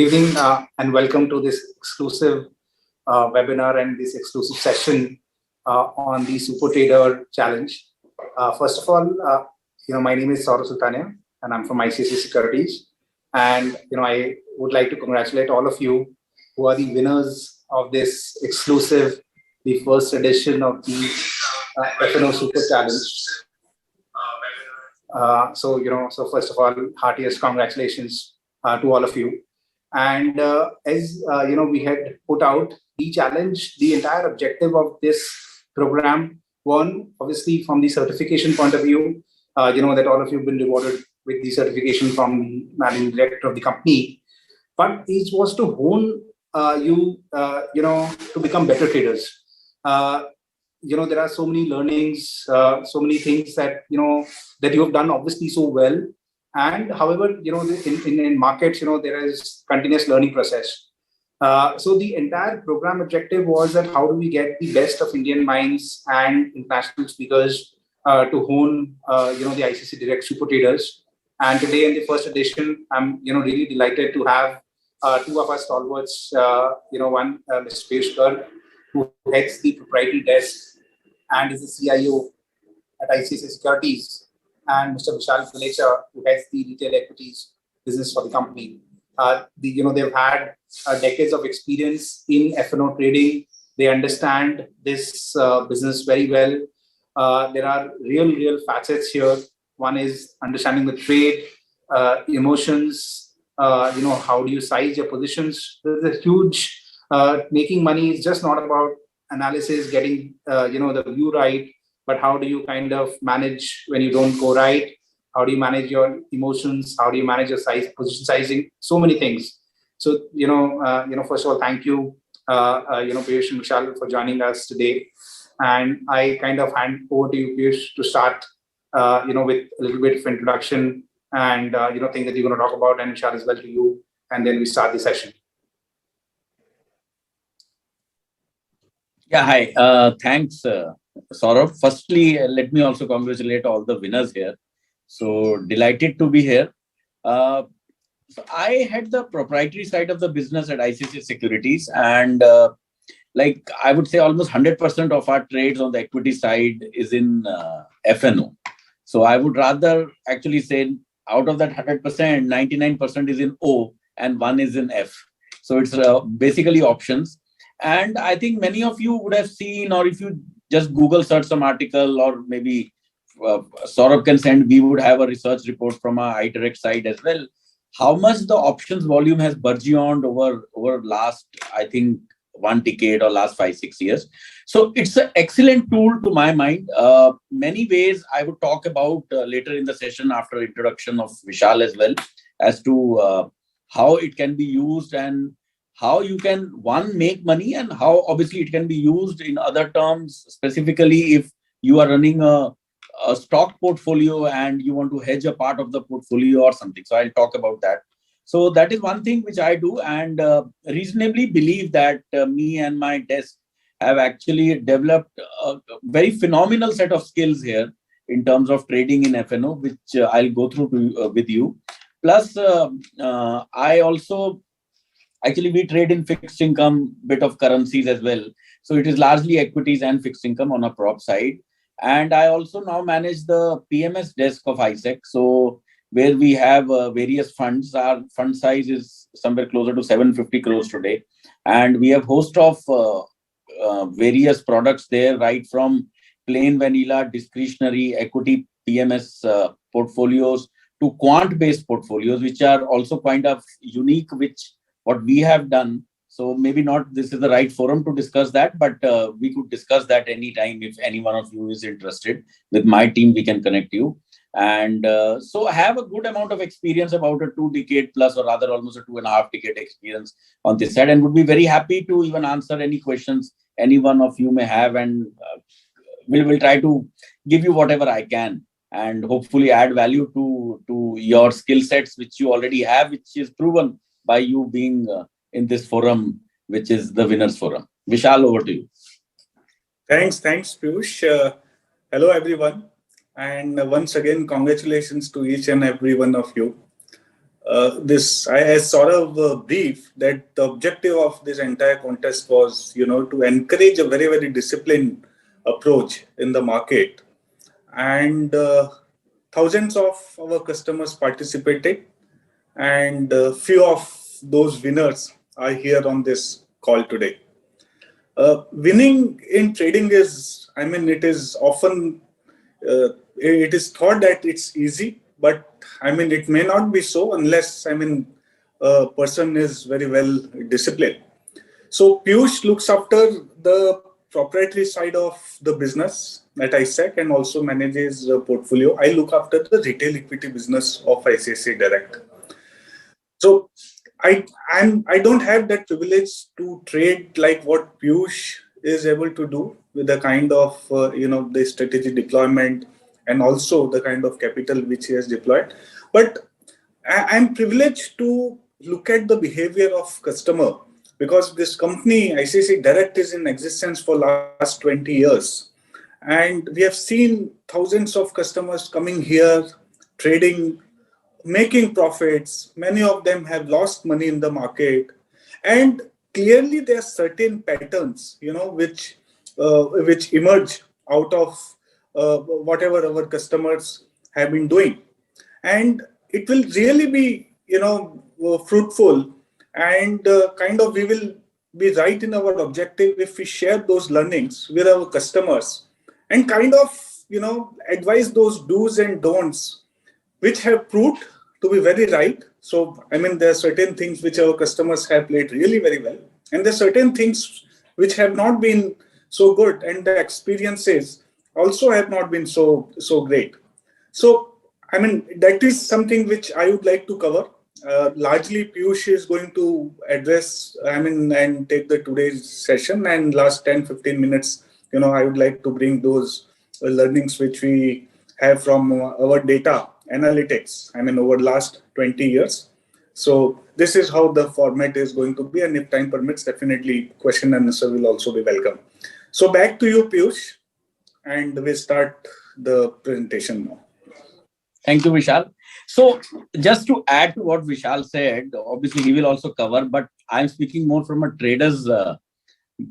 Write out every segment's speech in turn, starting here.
Good evening and welcome to this exclusive webinar and this exclusive session on the Super Trader Challenge. First of all, my name is Saurabh Sultania and I'm from ICICI Securities. And I would like to congratulate all of you who are the winners of this exclusive, the first edition of the F&O Super Challenge. So first of all, heartiest congratulations to all of you. And as we had put out the challenge, the entire objective of this program, one, obviously from the certification point of view, that all of you have been rewarded with the certification from the managing director of the company, but it was to hone you, to become better traders. There are so many learnings, so many things that, that you have done obviously so well. And however, in markets, there is continuous learning process. So the entire program objective was that how do we get the best of Indian minds and international speakers to hone, the ICICI Direct Super Traders. And today in the first edition, I'm, really delighted to have two of our stalwarts. One, Mr. Payoff Garg, who heads the proprietary desk and is the CIO at ICICI Securities, and Mr. Vishal Gulecha, who heads the retail equities business for the company. They've had decades of experience in F&O trading. They understand this business very well. There are real facets here. One is understanding the trade, emotions. How do you size your positions? There's a huge making money is just not about analysis, getting the view right. But how do you kind of manage when you don't go right? How do you manage your emotions? How do you manage your position sizing? So many things. So, first of all, thank you, Payoff and Vishal for joining us today. And I kind of hand over to you, Payoff, to start, with a little bit of introduction and, things that you're going to talk about, and Vishal as well to you. And then we start the session. Yeah, hi. Thanks, Saurabh. Firstly, let me also congratulate all the winners here. So delighted to be here. So I had the proprietary side of the business at ICICI Securities, and I would say almost 100% of our trades on the equity side is in F&O. So I would rather actually say out of that 100%, 99% is in O and 1 is in F. So it's basically options. And I think many of you would have seen, or if you just Google search some article, or maybe Saurabh can send, we would have a research report from our iDirect side as well. How much the options volume has burgeoned over last, I think, 1 decade or last 5-6 years. So it's an excellent tool to my mind. Many ways I would talk about later in the session after introduction of Vishal as well, as to how it can be used and how you can, one, make money, and how obviously it can be used in other terms, specifically if you are running a stock portfolio and you want to hedge a part of the portfolio or something. So I'll talk about that. So that is one thing which I do, and reasonably believe that me and my desk have actually developed a very phenomenal set of skills here in terms of trading in F&O, which I'll go through with you. Plus, I also actually, we trade in fixed income, bit of currencies as well. So it is largely equities and fixed income on a prop side. And I also now manage the PMS desk of ISEC. So where we have various funds, our fund size is somewhere closer to 750 crores today. And we have host of various products there, right from plain vanilla discretionary equity PMS portfolios to quant-based portfolios, which are also kind of unique, which what we have done. So maybe not this is the right forum to discuss that, but we could discuss that anytime if any one of you is interested. With my team, we can connect you. And so I have a good amount of experience, about a 2 decade plus, or rather almost a 2.5 decade experience on this side, and would be very happy to even answer any questions any one of you may have, and we'll try to give you whatever I can and hopefully add value to your skill sets, which you already have, which is proven by you being in this forum, which is the Winners Forum. Vishal, over to you. Thanks, Piyush. Hello, everyone. And once again, congratulations to each and every one of you. I sort of brief that the objective of this entire contest was, to encourage a very, very disciplined approach in the market. And thousands of our customers participated, and few of those winners are here on this call today. Winning in trading is, it is often, it is thought that it's easy, but it may not be so unless, a person is very well disciplined. So Piyush looks after the proprietary side of the business at ICICI and also manages the portfolio. I look after the retail equity business of ICICI Direct. So I don't have that privilege to trade like what Piyush is able to do with the kind of the strategy deployment and also the kind of capital which he has deployed. But I'm privileged to look at the behavior of customer, because this company ICICI Direct is in existence for last 20 years, and we have seen thousands of customers coming here, trading, making profits. Many of them have lost money in the market, and clearly there are certain patterns, which emerge out of whatever our customers have been doing, and it will really be fruitful, and we will be right in our objective if we share those learnings with our customers and advise those do's and don'ts which have proved to be very right. So, there are certain things which our customers have played really very well, and there are certain things which have not been so good, and the experiences also have not been so great. So, that is something which I would like to cover. Largely, Piyush is going to address, and take the today's session, and last 10-15 minutes, I would like to bring those learnings which we have from our data analytics, over last 20 years. So this is how the format is going to be, and if time permits, definitely question and answer will also be welcome. So back to you, Piyush, and we start the presentation now. Thank you, Vishal. So just to add to what Vishal said, obviously he will also cover, but I'm speaking more from a trader's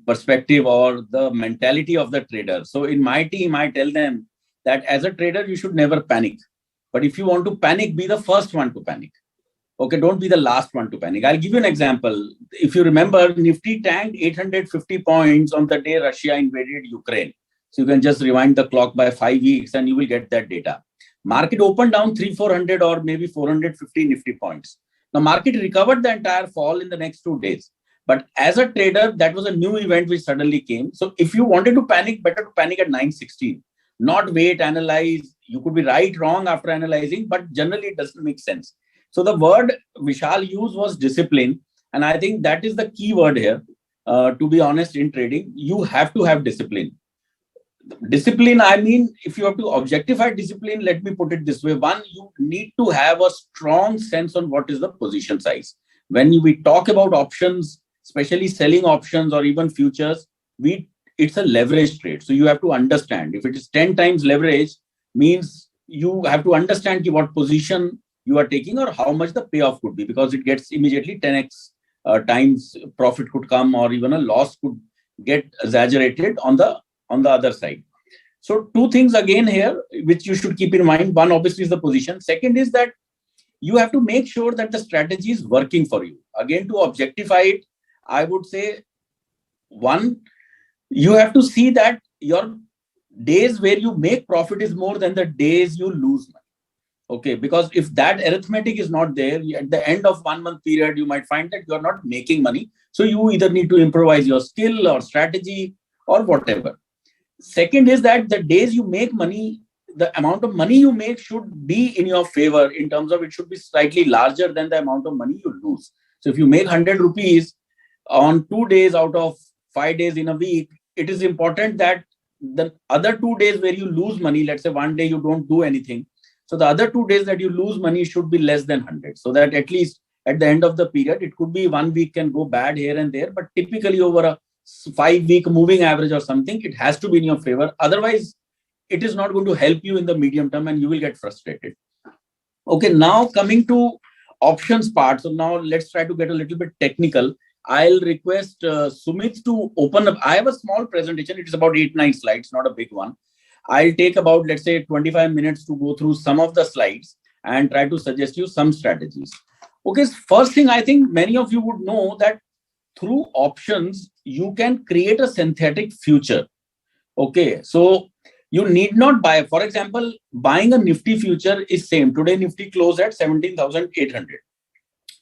perspective or the mentality of the trader. So in my team, I tell them that as a trader, you should never panic. But if you want to panic, be the first one to panic. Okay, don't be the last one to panic. I'll give you an example. If you remember, Nifty tanked 850 points on the day Russia invaded Ukraine. So you can just rewind the clock by 5 weeks and you will get that data. Market opened down 300-400 or maybe 450 Nifty points. Now, market recovered the entire fall in the next 2 days. But as a trader, that was a new event which suddenly came. So if you wanted to panic, better to panic at 9:16. Not wait, analyze. You could be right, wrong after analyzing, but generally it doesn't make sense. So the word Vishal used was discipline. And I think that is the key word here. To be honest, in trading, you have to have discipline. Discipline, if you have to objectify discipline, let me put it this way. One, you need to have a strong sense on what is the position size. When we talk about options, especially selling options or even futures, it's a leverage trade. So you have to understand if it is 10 times leverage, means you have to understand what position you are taking or how much the payoff could be, because it gets immediately 10x times profit could come, or even a loss could get exaggerated on the other side. So two things again here, which you should keep in mind. One, obviously, is the position. Second is that you have to make sure that the strategy is working for you. Again, to objectify it, I would say, one, you have to see that your days where you make profit is more than the days you lose money. Okay, because if that arithmetic is not there, at the end of 1 month period, you might find that you are not making money. So you either need to improvise your skill or strategy or whatever. Second is that the days you make money, the amount of money you make should be in your favor in terms of it should be slightly larger than the amount of money you lose. So if you make 100 rupees on 2 days out of 5 days in a week, it is important that the other 2 days where you lose money, let's say 1 day you don't do anything. So the other 2 days that you lose money should be less than 100. So that at least at the end of the period, it could be 1 week can go bad here and there, but typically over a 5-week moving average or something, it has to be in your favor. Otherwise, it is not going to help you in the medium term and you will get frustrated. Okay, now coming to options part. So now let's try to get a little bit technical. I'll request Sumit to open up. I have a small presentation. It is about 8-9 slides, not a big one. I'll take about, let's say, 25 minutes to go through some of the slides and try to suggest you some strategies. Okay, first thing, I think many of you would know that through options, you can create a synthetic future. Okay, so you need not buy. For example, buying a Nifty future is same. Today, Nifty closed at 17,800.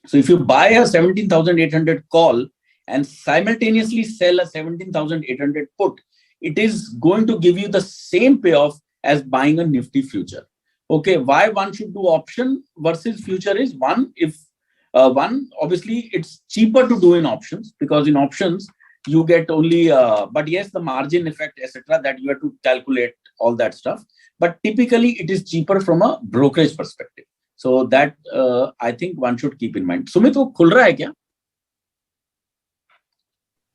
So if you buy a 17,800 call and simultaneously sell a 17,800 put, it is going to give you the same payoff as buying a Nifty future. Okay, why one should do option versus future is one, if one, obviously it's cheaper to do in options, because in options you get only, but yes, the margin effect, etc., that you have to calculate all that stuff. But typically it is cheaper from a brokerage perspective. So that I think one should keep in mind. Sumit, wo khul raha hai kya?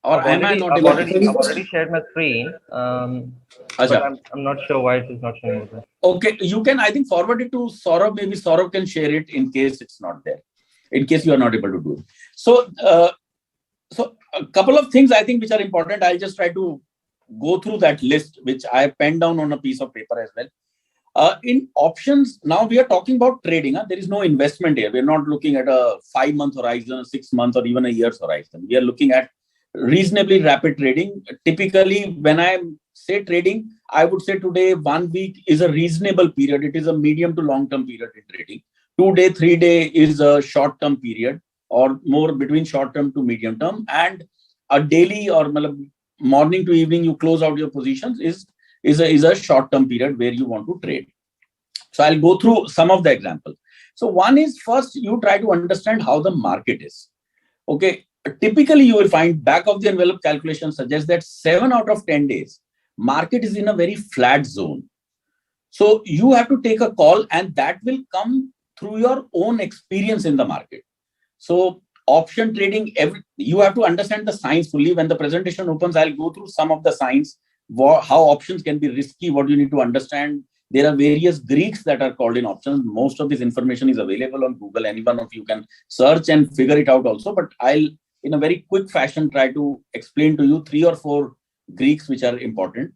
Or am I not able to? I've already shared my screen, but I'm not sure why it is not showing over. Okay, you can, I think, forward it to Saurabh. Maybe Saurabh can share it in case it's not there, in case you are not able to do it. So, so a couple of things I think which are important. I'll just try to go through that list, which I have penned down on a piece of paper as well. In options, now we are talking about trading. There is no investment here. We're not looking at a 5-month horizon, a 6 months, or even a year's horizon. We are looking at reasonably rapid trading. Typically, when I say trading, I would say today 1 week is a reasonable period. It is a medium to long-term period in trading. 2-day, 3-day is a short-term period, or more between short-term to medium-term. And a daily or morning to evening, you close out your positions is a short-term period where you want to trade. So I'll go through some of the examples. So one is, first you try to understand how the market is. Okay, typically you will find back of the envelope calculation suggests that 7 out of 10 days, market is in a very flat zone. So you have to take a call, and that will come through your own experience in the market. So option trading, you have to understand the science fully. When the presentation opens, I'll go through some of the science, how options can be risky, what you need to understand. There are various Greeks that are called in options. Most of this information is available on Google. Any one of you can search and figure it out also. But I'll, in a very quick fashion, try to explain to you 3 or 4 Greeks which are important.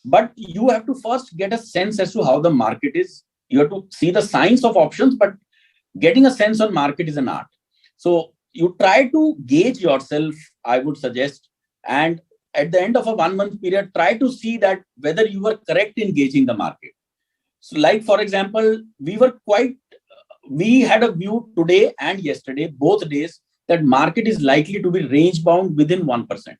But you have to first get a sense as to how the market is. You have to see the science of options, but getting a sense on market is an art. So you try to gauge yourself, I would suggest, and at the end of a 1 month period, try to see that whether you were correct in gauging the market. So like, for example, we had a view today and yesterday, both days, that market is likely to be range bound within 1%.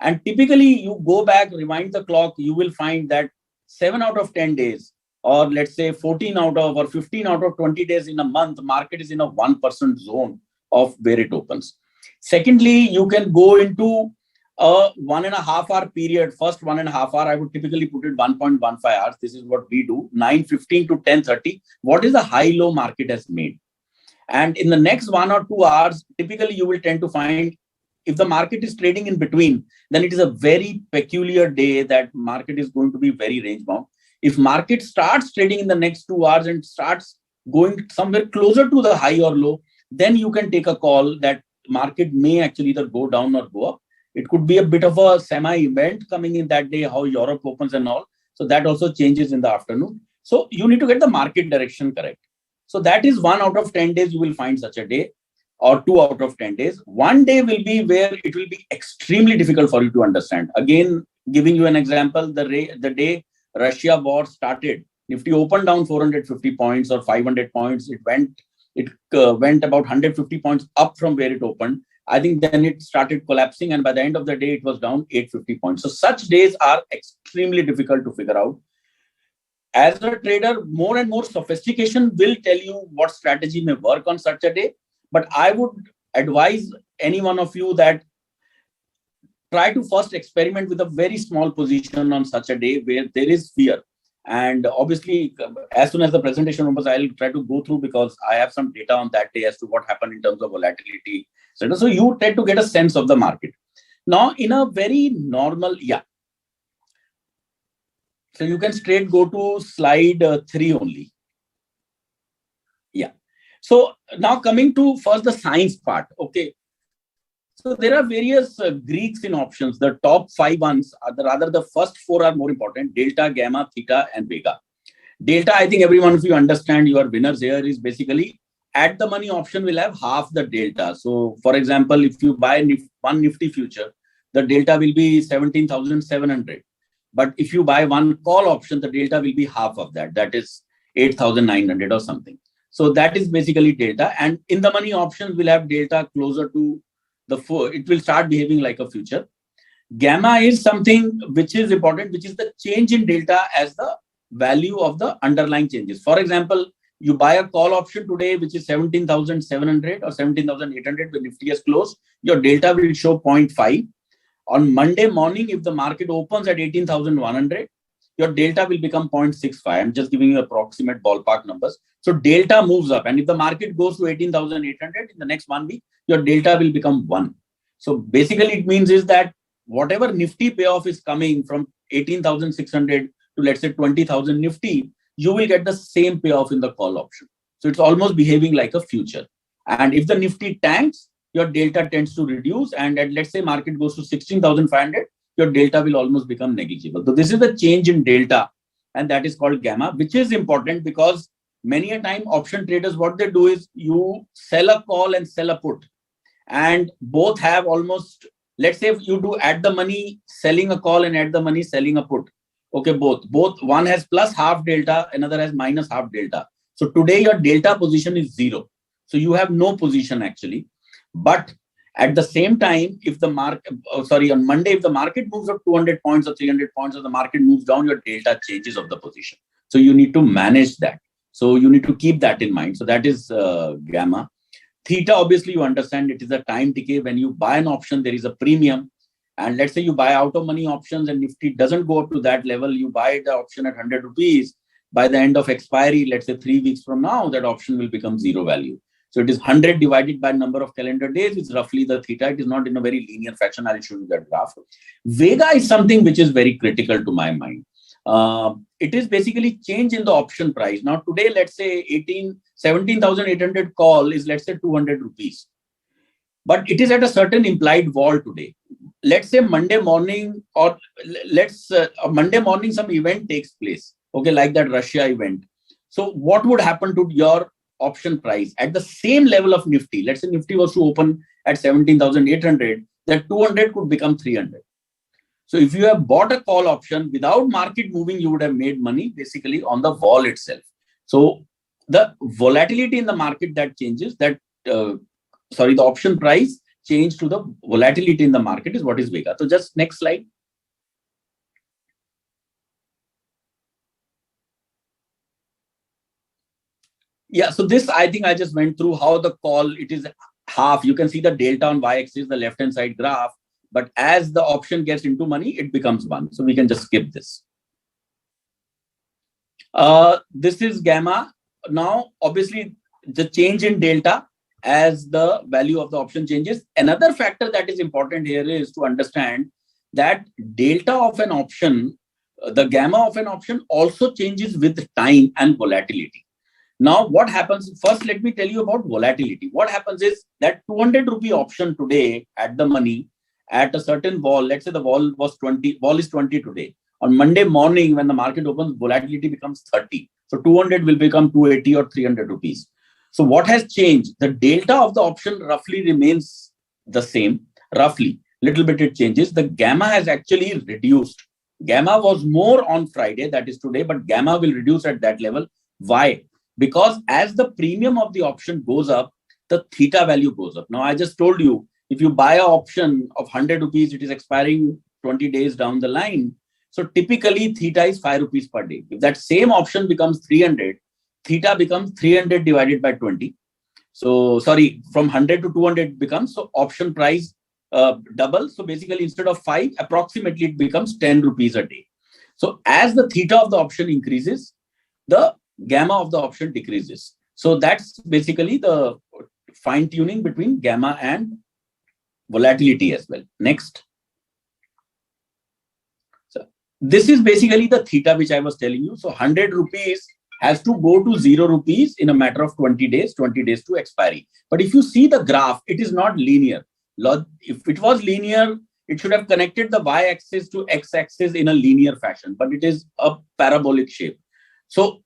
And typically you go back, rewind the clock, you will find that 7 out of 10 days, or let's say 14 out of or 15 out of 20 days in a month, market is in a 1% zone of where it opens. Secondly, you can go into a 1.5 hour period. First 1.5 hour, I would typically put it 1.15 hours. This is what we do, 9:15 to 10:30. What is the high-low market has made? And in the next 1 or 2 hours, typically you will tend to find, if the market is trading in between, then it is a very peculiar day that market is going to be very range bound. If market starts trading in the next 2 hours and starts going somewhere closer to the high or low, then you can take a call that market may actually either go down or go up. It could be a bit of a semi-event coming in that day, how Europe opens and all. So that also changes in the afternoon. So you need to get the market direction correct. So that is 1 out of 10 days you will find such a day, or 2 out of 10 days. One day will be where it will be extremely difficult for you to understand. Again, giving you an example, the day Russia war started, Nifty opened down 450 points or 500 points. It went about 150 points up from where it opened. I think then it started collapsing, and by the end of the day, it was down 850 points. So such days are extremely difficult to figure out. As a trader, more and more sophistication will tell you what strategy may work on such a day. But I would advise any one of you that try to first experiment with a very small position on such a day where there is fear. And obviously, as soon as the presentation opens, I'll try to go through, because I have some data on that day as to what happened in terms of volatility. So you tend to get a sense of the market. Now, in a very normal, so you can straight go to slide 3 only. So now coming to first the science part. Okay. So there are various Greeks in options. The top 5 ones are rather the first 4 are more important: delta, gamma, theta, and vega. Delta, I think every one of you understand. Your winners here is basically at the money option will have half the delta. So for example, if you buy one Nifty future, the delta will be 17,700. But if you buy one call option, the delta will be half of that. That is 8,900 or something. So that is basically delta. And in the money options will have delta closer to the 4. It will start behaving like a future. Gamma is something which is important, which is the change in delta as the value of the underlying changes. For example, you buy a call option today, which is 17,700 or 17,800 when Nifty is closed, your delta will show 0.5. On Monday morning, if the market opens at 18,100, your delta will become 0.65. I'm just giving you approximate ballpark numbers. So delta moves up. And if the market goes to 18,800 in the next 1 week, your delta will become 1. So basically it means is that whatever Nifty payoff is coming from 18,600 to let's say 20,000 Nifty, you will get the same payoff in the call option. So it's almost behaving like a future. And if the Nifty tanks, your delta tends to reduce. And at let's say market goes to 16,500, your delta will almost become negligible. So this is the change in delta, and that is called gamma, which is important because many a time option traders, what they do is you sell a call and sell a put, and both have almost, let's say if you do at the money selling a call and at the money selling a put. Okay, both one has plus half delta, another has minus half delta. So today your delta position is 0. So you have no position actually. But at the same time, if the market, on Monday, if the market moves up 200 points or 300 points, or the market moves down, your delta changes of the position. So you need to manage that. So you need to keep that in mind. So that is gamma. Theta, obviously, you understand it is a time decay. When you buy an option, there is a premium. And let's say you buy out of money options and Nifty doesn't go up to that level, you buy the option at 100 rupees. By the end of expiry, let's say 3 weeks from now, that option will become 0 value. So it is 100 divided by number of calendar days is roughly the theta. It is not in a very linear fashion. I'll show you that graph. Vega is something which is very critical to my mind. It is basically change in the option price. Now today, let's say 17,800 call is let's say 200 rupees. But it is at a certain implied vol today. Let's say Monday morning or Monday morning some event takes place. Okay, like that Russia event. So what would happen to your option price at the same level of Nifty? Let's say Nifty was to open at 17,800, that 200 could become 300. So if you have bought a call option without market moving, you would have made money basically on the vol itself. So the volatility in the market that changes, the option price change to the volatility in the market is what is Vega. So just next slide. Yeah, so this, I think I just went through how the call, it is half. You can see the delta on y-axis, the left-hand side graph. But as the option gets into money, it becomes 1. So we can just skip this. This is gamma. Now, obviously, the change in delta as the value of the option changes. Another factor that is important here is to understand that delta of an option, the gamma of an option also changes with time and volatility. Now, what happens? First, let me tell you about volatility. What happens is that 200 rupee option today at the money at a certain vol, let's say the vol was 20, vol is 20 today. On Monday morning, when the market opens, volatility becomes 30. So 200 will become 280 or 300 rupees. So what has changed? The delta of the option roughly remains the same, roughly. Little bit it changes. The gamma has actually reduced. Gamma was more on Friday, that is today, but gamma will reduce at that level. Why? Because as the premium of the option goes up, the theta value goes up. Now, I just told you, if you buy an option of 100 rupees, it is expiring 20 days down the line. So typically, theta is 5 rupees per day. If that same option becomes 300, theta becomes 300 divided by 20. So, sorry, from 100 to 200 becomes, so option price double. So basically, instead of 5, approximately it becomes 10 rupees a day. So as the theta of the option increases, the gamma of the option decreases. So that's basically the fine tuning between gamma and volatility as well. Next. So this is basically the theta which I was telling you. So 100 rupees has to go to 0 rupees in a matter of 20 days to expiry. But if you see the graph, it is not linear. If it was linear, it should have connected the y-axis to x-axis in a linear fashion, but it is a parabolic shape. So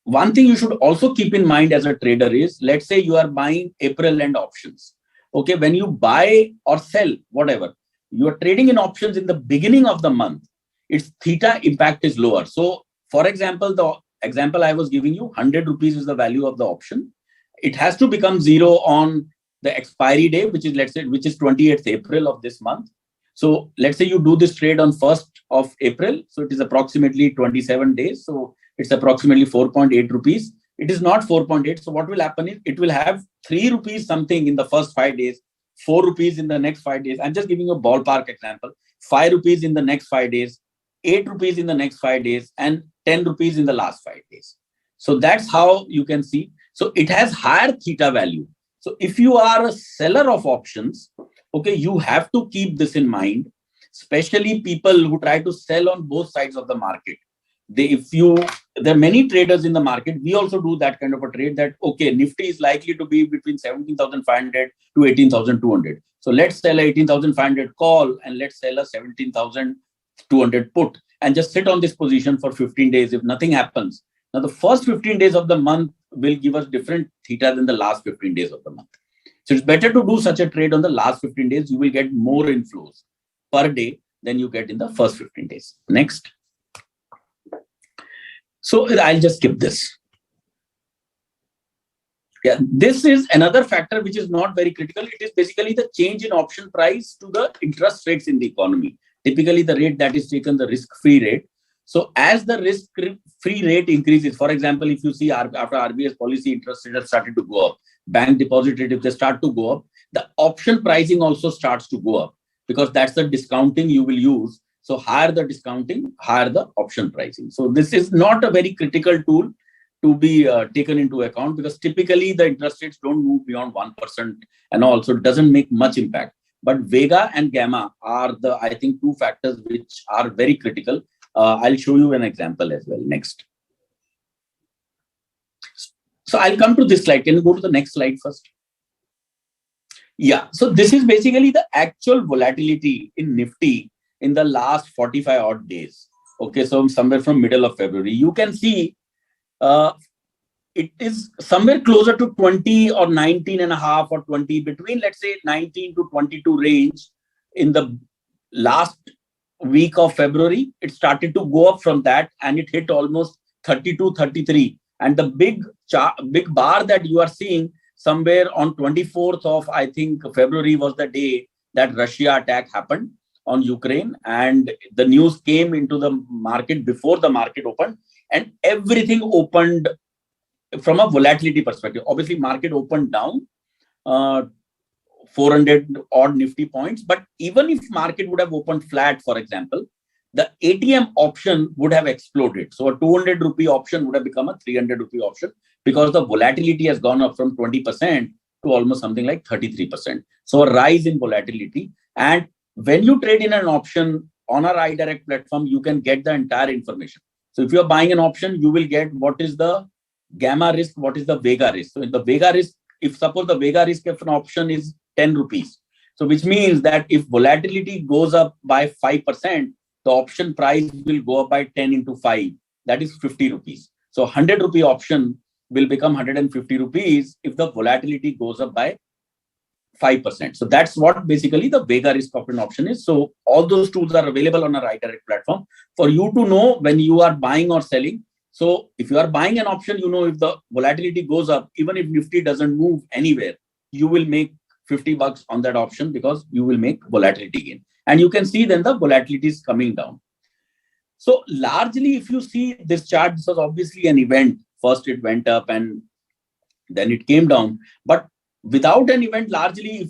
one thing you should also keep in mind as a trader is, let's say you are buying April end options. Okay, when you buy or sell, whatever, you are trading in options in the beginning of the month, its theta impact is lower. So for example, the example I was giving you, 100 rupees is the value of the option. It has to become 0 on the expiry day, which is, let's say, which is 28th April of this month. So let's say you do this trade on 1st of April. So it is approximately 27 days. So it's approximately 4.8 rupees. It is not 4.8. So what will happen is it will have 3 rupees something in the first 5 days, 4 rupees in the next 5 days. I'm just giving you a ballpark example. 5 rupees in the next 5 days, 8 rupees in the next 5 days, and 10 rupees in the last 5 days. So that's how you can see. So it has higher theta value. So if you are a seller of options, okay, you have to keep this in mind, especially people who try to sell on both sides of the market. There are many traders in the market. We also do that kind of a trade that, okay, Nifty is likely to be between 17,500 to 18,200. So let's sell a 18,500 call and let's sell a 17,200 put and just sit on this position for 15 days if nothing happens. Now, the first 15 days of the month will give us different theta than the last 15 days of the month. So it's better to do such a trade on the last 15 days. You will get more inflows per day than you get in the first 15 days. Next. So I'll just skip this. Yeah, this is another factor which is not very critical. It is basically the change in option price to the interest rates in the economy. Typically, the rate that is taken, the risk-free rate. So as the risk-free rate increases, for example, if you see after RBI's policy, interest rates have started to go up. Bank deposit rate, if they start to go up, the option pricing also starts to go up because that's the discounting you will use. So higher the discounting, higher the option pricing. So this is not a very critical tool to be taken into account because typically the interest rates don't move beyond 1% and also it doesn't make much impact. But Vega and Gamma are the, I think, 2 factors which are very critical. I'll show you an example as well. Next. So I'll come to this slide. Can you go to the next slide first? Yeah. So this is basically the actual volatility in Nifty in the last 45 odd days. Okay. So somewhere from middle of February, you can see it is somewhere closer to 20 or 19 and a half or 20 between, let's say 19 to 22 range in the last week of February. It started to go up from that and it hit almost 32, 33. And the big bar that you are seeing somewhere on 24th of, I think, February was the day that Russia attack happened on Ukraine. And the news came into the market before the market opened and everything opened from a volatility perspective. Obviously, market opened down 400 odd Nifty points. But even if market would have opened flat, for example, the ATM option would have exploded. So a 200 rupee option would have become a 300 rupee option because the volatility has gone up from 20% to almost something like 33%. So a rise in volatility. And when you trade in an option on our iDirect platform, you can get the entire information. So if you're buying an option, you will get what is the gamma risk, what is the Vega risk. So in the Vega risk, if suppose the Vega risk of an option is 10 rupees. So which means that if volatility goes up by 5%, the option price will go up by 10 into 5. That is 50 rupees. So 100 rupee option will become 150 rupees if the volatility goes up by 5%. So that's what basically the Vega risk of an option is. So all those tools are available on our iDirect platform for you to know when you are buying or selling. So if you are buying an option, you know if the volatility goes up, even if Nifty doesn't move anywhere, you will make $50 on that option because you will make volatility gain. And you can see then the volatility is coming down. So largely, if you see this chart, this was obviously an event. First it went up and then it came down. But without an event, largely,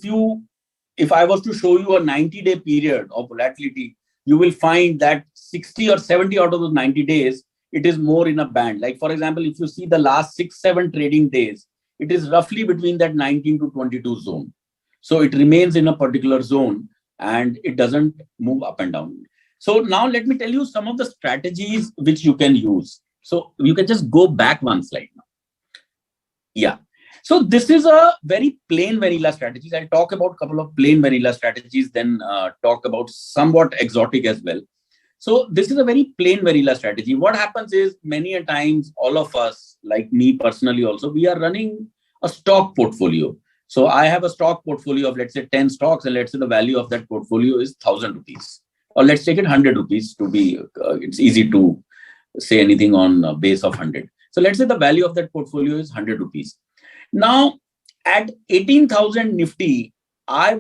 if I was to show you a 90-day period of volatility, you will find that 60 or 70 out of those 90 days, it is more in a band. Like, for example, if you see the last 6-7 trading days, it is roughly between that 19 to 22 zone. So it remains in a particular zone and it doesn't move up and down. So now let me tell you some of the strategies which you can use. So you can just go back one slide now. Yeah. So this is a very plain vanilla strategy. I'll talk about a couple of plain vanilla strategies, then talk about somewhat exotic as well. So this is a very plain vanilla strategy. What happens is many a times, all of us, like me personally also, we are running a stock portfolio. So I have a stock portfolio of, let's say, 10 stocks, and let's say the value of that portfolio is 1,000 rupees. Or let's take it 100 rupees to be, it's easy to say anything on a base of 100. So let's say the value of that portfolio is 100 rupees. Now, at 18,000 Nifty, I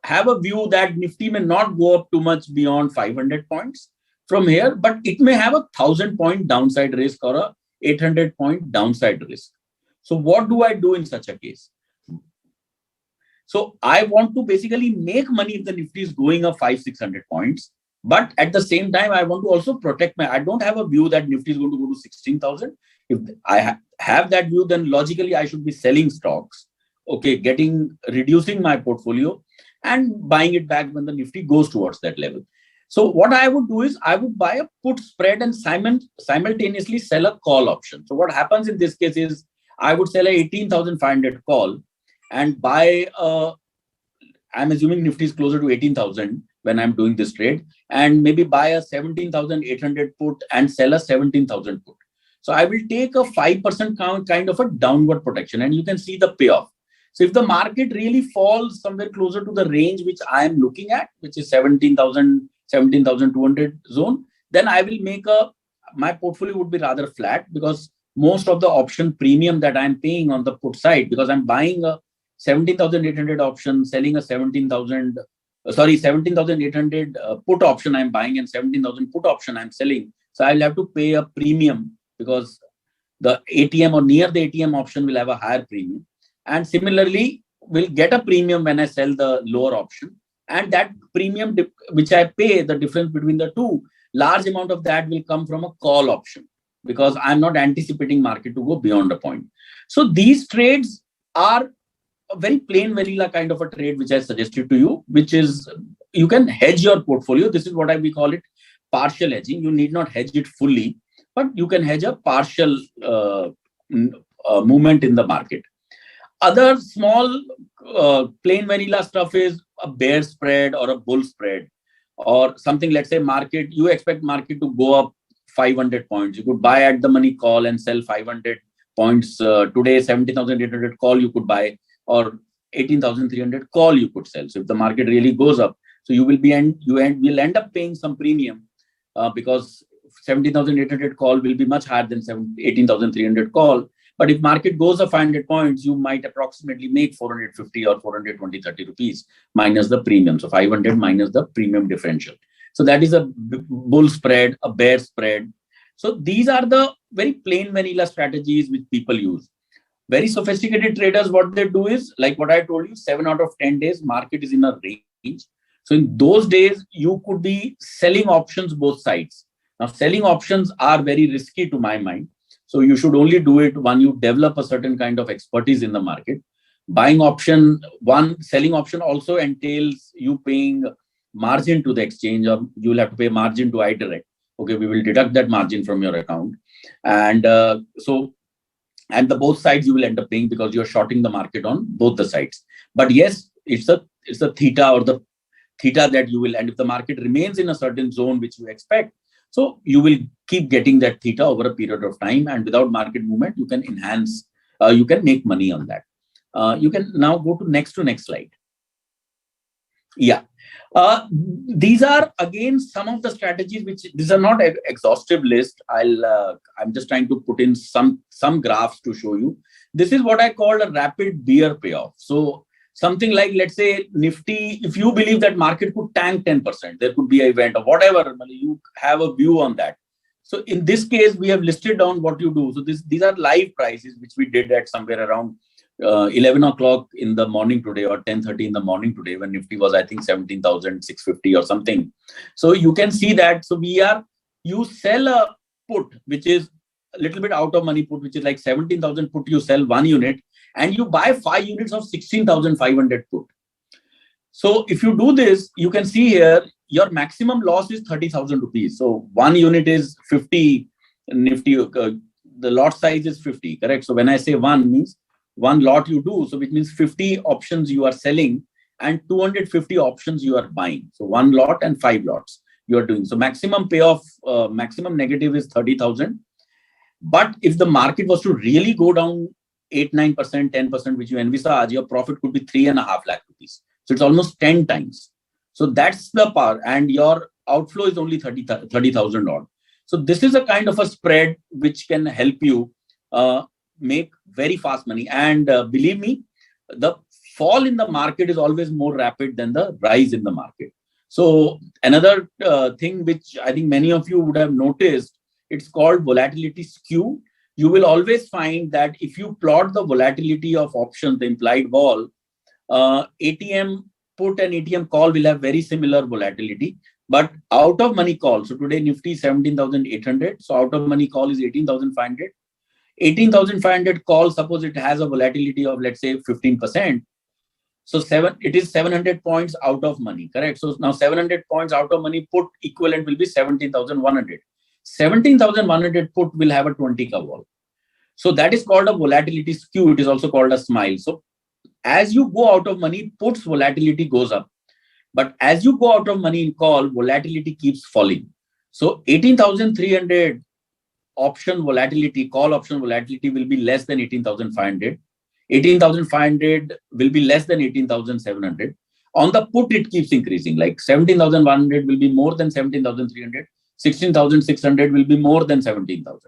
have a view that Nifty may not go up too much beyond 500 points from here, but it may have a 1,000-point downside risk or a 800-point downside risk. So what do I do in such a case? So I want to basically make money if the Nifty is going up 500-600 points. But at the same time, I want to also protect I don't have a view that Nifty is going to go to 16,000. If I have that view, then logically I should be selling stocks, okay, reducing my portfolio and buying it back when the Nifty goes towards that level. So what I would do is I would buy a put spread and simultaneously sell a call option. So what happens in this case is I would sell a 18,500 call and buy I'm assuming Nifty is closer to 18,000 when I'm doing this trade, and maybe buy a 17,800 put and sell a 17,000 put. So I will take a 5% kind of a downward protection, and you can see the payoff. So if the market really falls somewhere closer to the range which I am looking at, which is 17,000, 17,200 zone, then I will make my portfolio would be rather flat, because most of the option premium that I'm paying on the put side, because I'm buying a 17,800 option, selling a 17,800 put option I'm buying, and 17,000 put option I'm selling. So I'll have to pay a premium, because the ATM or near the ATM option will have a higher premium. And similarly, will get a premium when I sell the lower option. And that premium which I pay, the difference between the two, large amount of that will come from a call option, because I'm not anticipating market to go beyond a point. So these trades are a very plain vanilla kind of a trade which I suggested to you, which is you can hedge your portfolio. This is what we call it partial hedging. You need not hedge it fully, but you can hedge a partial movement in the market. Other small plain vanilla stuff is a bear spread or a bull spread, or something. Let's say you expect market to go up 500 points. You could buy at the money call and sell 500 points. Today, 70,800 call you could buy, or 18,300 call you could sell. So if the market really goes up, so you will end up paying some premium, because 17,800 call will be much higher than 18,300 call. But if market goes up 500 points, you might approximately make 450 or 420, 30 rupees minus the premium. So 500 minus the premium differential. So that is a bull spread, a bear spread. So these are the very plain vanilla strategies which people use. Very sophisticated traders, what they do is, like what I told you, 7 out of 10 days, market is in a range. So in those days, you could be selling options both sides. Now, selling options are very risky to my mind. So you should only do it when you develop a certain kind of expertise in the market. Buying option, selling option also entails you paying margin to the exchange, or you will have to pay margin to ICICIdirect. Okay, we will deduct that margin from your account. And and the both sides you will end up paying, because you're shorting the market on both the sides. But yes, it's a theta, or the theta that you will, and if the market remains in a certain zone which you expect, so you will keep getting that theta over a period of time, and without market movement, you can enhance, you can make money on that. You can now go to next slide. Yeah. These are again some of the strategies which, these are not an exhaustive list. I'm just trying to put in some graphs to show you. This is what I call a rapid bear payoff. So something like, let's say Nifty, if you believe that market could tank 10%, there could be an event or whatever, you have a view on that. So in this case, we have listed down what you do. So these are live prices, which we did at somewhere around 11 o'clock in the morning today, or 10:30 in the morning today, when Nifty was, I think, 17,650 or something. So you can see that. So you sell a put, which is a little bit out of money put, which is like 17,000 put, you sell 1 unit, and you buy 5 units of 16,500 put. So if you do this, you can see here, your maximum loss is 30,000 rupees. So 1 unit is 50 Nifty, the lot size is 50, correct? So when I say one means one lot you do, so which means 50 options you are selling and 250 options you are buying. So one lot and 5 lots you are doing. So maximum payoff, maximum negative is 30,000. But if the market was to really go down 8-9%, 10%, which you envisage, your profit could be 3.5 lakh rupees. So it's almost 10 times. So that's the power, and your outflow is only 30,000 odd. So this is a kind of a spread which can help you make very fast money. And believe me, the fall in the market is always more rapid than the rise in the market. So another thing which I think many of you would have noticed, it's called volatility skew. You will always find that if you plot the volatility of options, the implied vol, ATM put and ATM call will have very similar volatility, but out of money call. So today Nifty is 17,800. So out of money call is 18,500. 18,500 call, suppose it has a volatility of, let's say, 15%. So it is 700 points out of money, correct? So now 700 points out of money put equivalent will be 17,100. 17,100 put will have a 20 ka vol. So that is called a volatility skew. It is also called a smile. So as you go out of money, puts volatility goes up. But as you go out of money in call, volatility keeps falling. So 18,300 option volatility, call option volatility will be less than 18,500. 18,500 will be less than 18,700. On the put, it keeps increasing. Like 17,100 will be more than 17,300. 16,600 will be more than 17,000.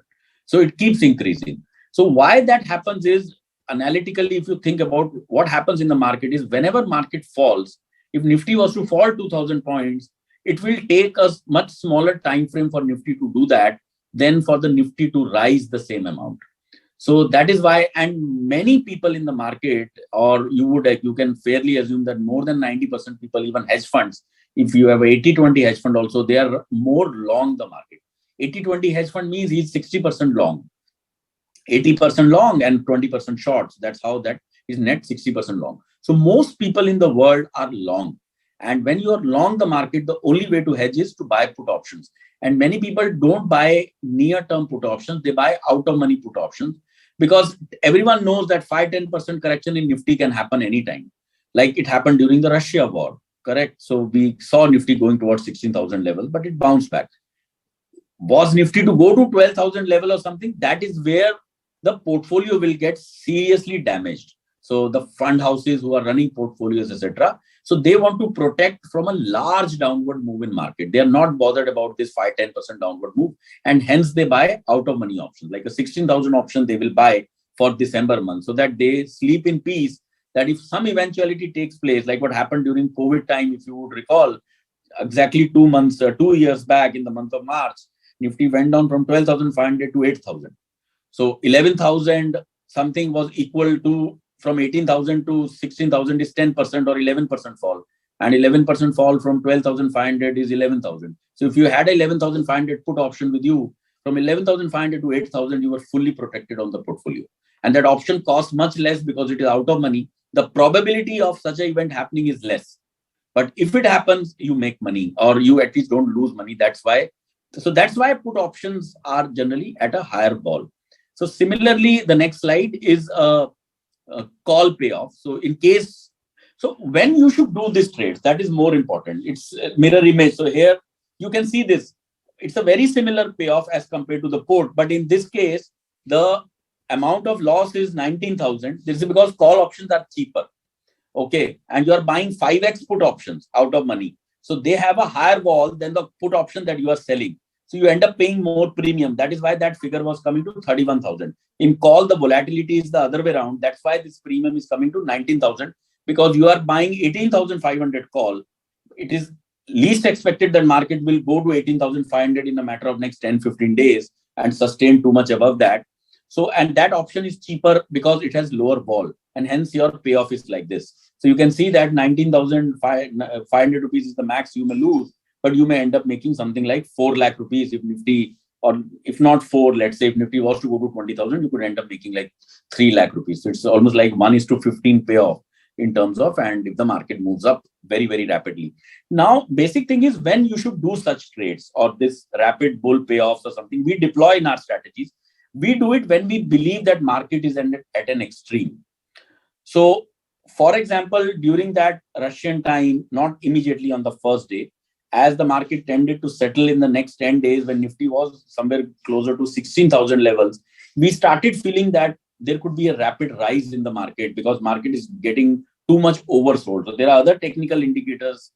So it keeps increasing. So why that happens is, analytically, if you think about what happens in the market, is whenever market falls, if Nifty was to fall 2,000 points, it will take us much smaller time frame for Nifty to do that than for the Nifty to rise the same amount. So that is why, and many people in the market, or you can fairly assume that more than 90% people, even hedge funds, if you have 80-20 hedge fund also, they are more long the market. 80-20 hedge fund means he's 60% long, 80% long and 20% short. That's how that is net 60% long. So most people in the world are long. And when you are long the market, the only way to hedge is to buy put options. And many people don't buy near-term put options. They buy out-of-money put options, because everyone knows that 5-10% correction in Nifty can happen anytime. Like it happened during the Russia war, correct? So we saw Nifty going towards 16,000 level, but it bounced back. Was Nifty to go to 12,000 level or something? That is where the portfolio will get seriously damaged. So the fund houses who are running portfolios, etc., so they want to protect from a large downward move in market. They are not bothered about this 5-10% downward move, and hence they buy out of money options. Like a 16,000 option they will buy for December month, so that they sleep in peace, that if some eventuality takes place, like what happened during COVID time, if you would recall, exactly 2 years back in the month of March, Nifty went down from 12,500 to 8,000. So 11,000 something was equal to, from 18,000 to 16,000 is 10% or 11% fall. And 11% fall from 12,500 is 11,000. So if you had 11,500 put option with you, from 11,500 to 8,000, you were fully protected on the portfolio. And that option costs much less because it is out of money. The probability of such an event happening is less. But if it happens, you make money, or you at least don't lose money. That's why. So that's why put options are generally at a higher vol. So similarly, the next slide is a call payoff. So in case, so when you should do this trade, that is more important. It's a mirror image. So here you can see this. It's a very similar payoff as compared to the put, but in this case, the amount of loss is 19,000. This is because call options are cheaper. Okay, and you are buying 5x put options out of money. So they have a higher vol than the put option that you are selling. So you end up paying more premium. That is why that figure was coming to 31,000. In call, the volatility is the other way around. That's why this premium is coming to 19,000, because you are buying 18,500 call. It is least expected that market will go to 18,500 in a matter of next 10-15 days and sustain too much above that. So, and that option is cheaper because it has lower vol, and hence your payoff is like this. So you can see that 19,500 rupees is the max you may lose, but you may end up making something like 4 lakh rupees if Nifty, or if not 4, let's say if Nifty was to go to 20,000, you could end up making like 3 lakh rupees. So it's almost like 1:15 payoff in terms of, and if the market moves up very, very rapidly. Now, basic thing is when you should do such trades or this rapid bull payoffs or something, we deploy in our strategies. We do it when we believe that market is at an extreme. So, for example, during that Russian time, not immediately on the first day, as the market tended to settle in the next 10 days when Nifty was somewhere closer to 16,000 levels, we started feeling that there could be a rapid rise in the market because market is getting too much oversold. So there are other technical indicators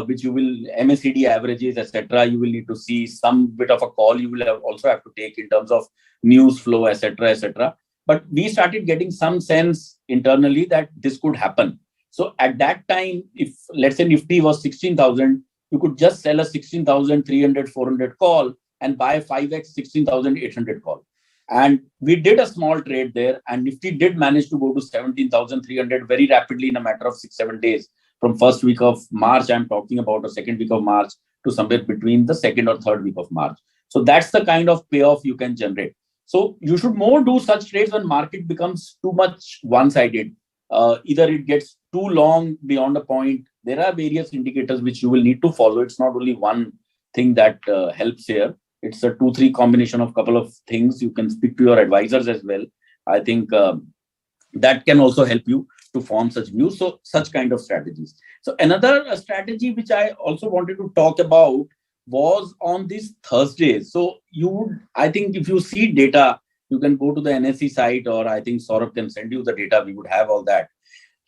which you will, MACD averages, etc. You will need to see some bit of a call. You will also have to take in terms of news flow, etc., etc. But we started getting some sense internally that this could happen. So at that time, if let's say Nifty was 16,000, you could just sell a 16,300, 400 call and buy 5x 16,800 call. And we did a small trade there, and Nifty did manage to go to 17,300 very rapidly in a matter of 6-7 days. From first week of March, I'm talking about, or second week of March, to somewhere between the second or third week of March. So that's the kind of payoff you can generate. So you should more do such trades when market becomes too much one-sided. Either it gets too long beyond a point. There are various indicators which you will need to follow. It's not only one thing that helps here. It's a 2-3 combination of couple of things. You can speak to your advisors as well. I think that can also help you to form such views. So such kind of strategies. So another strategy which I also wanted to talk about was on these Thursdays. So you would, I think if you see data, you can go to the NSE site, or I think Saurabh can send you the data. We would have all that.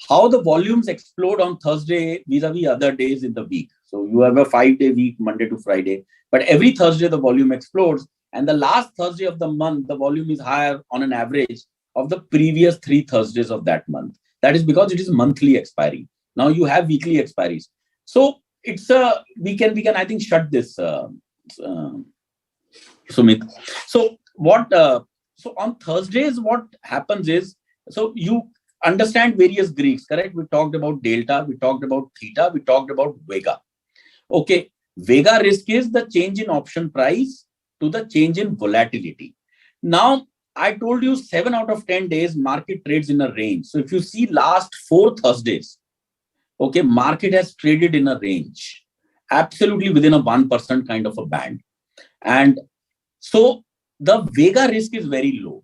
How the volumes explode on Thursday vis-a-vis other days in the week. So you have a 5-day week, Monday to Friday, but every Thursday the volume explodes. And the last Thursday of the month, the volume is higher on an average of the previous 3 Thursdays of that month. That is because it is monthly expiry. Now you have weekly expiries. So it's we can I think shut this, Sumit. So what? So on Thursdays, what happens is, so you understand various Greeks, correct? We talked about delta, we talked about theta, we talked about Vega. Okay, Vega risk is the change in option price to the change in volatility. Now, I told you 7 out of 10 days market trades in a range. So if you see last 4 Thursdays, okay, market has traded in a range, absolutely within a 1% kind of a band. And so the Vega risk is very low.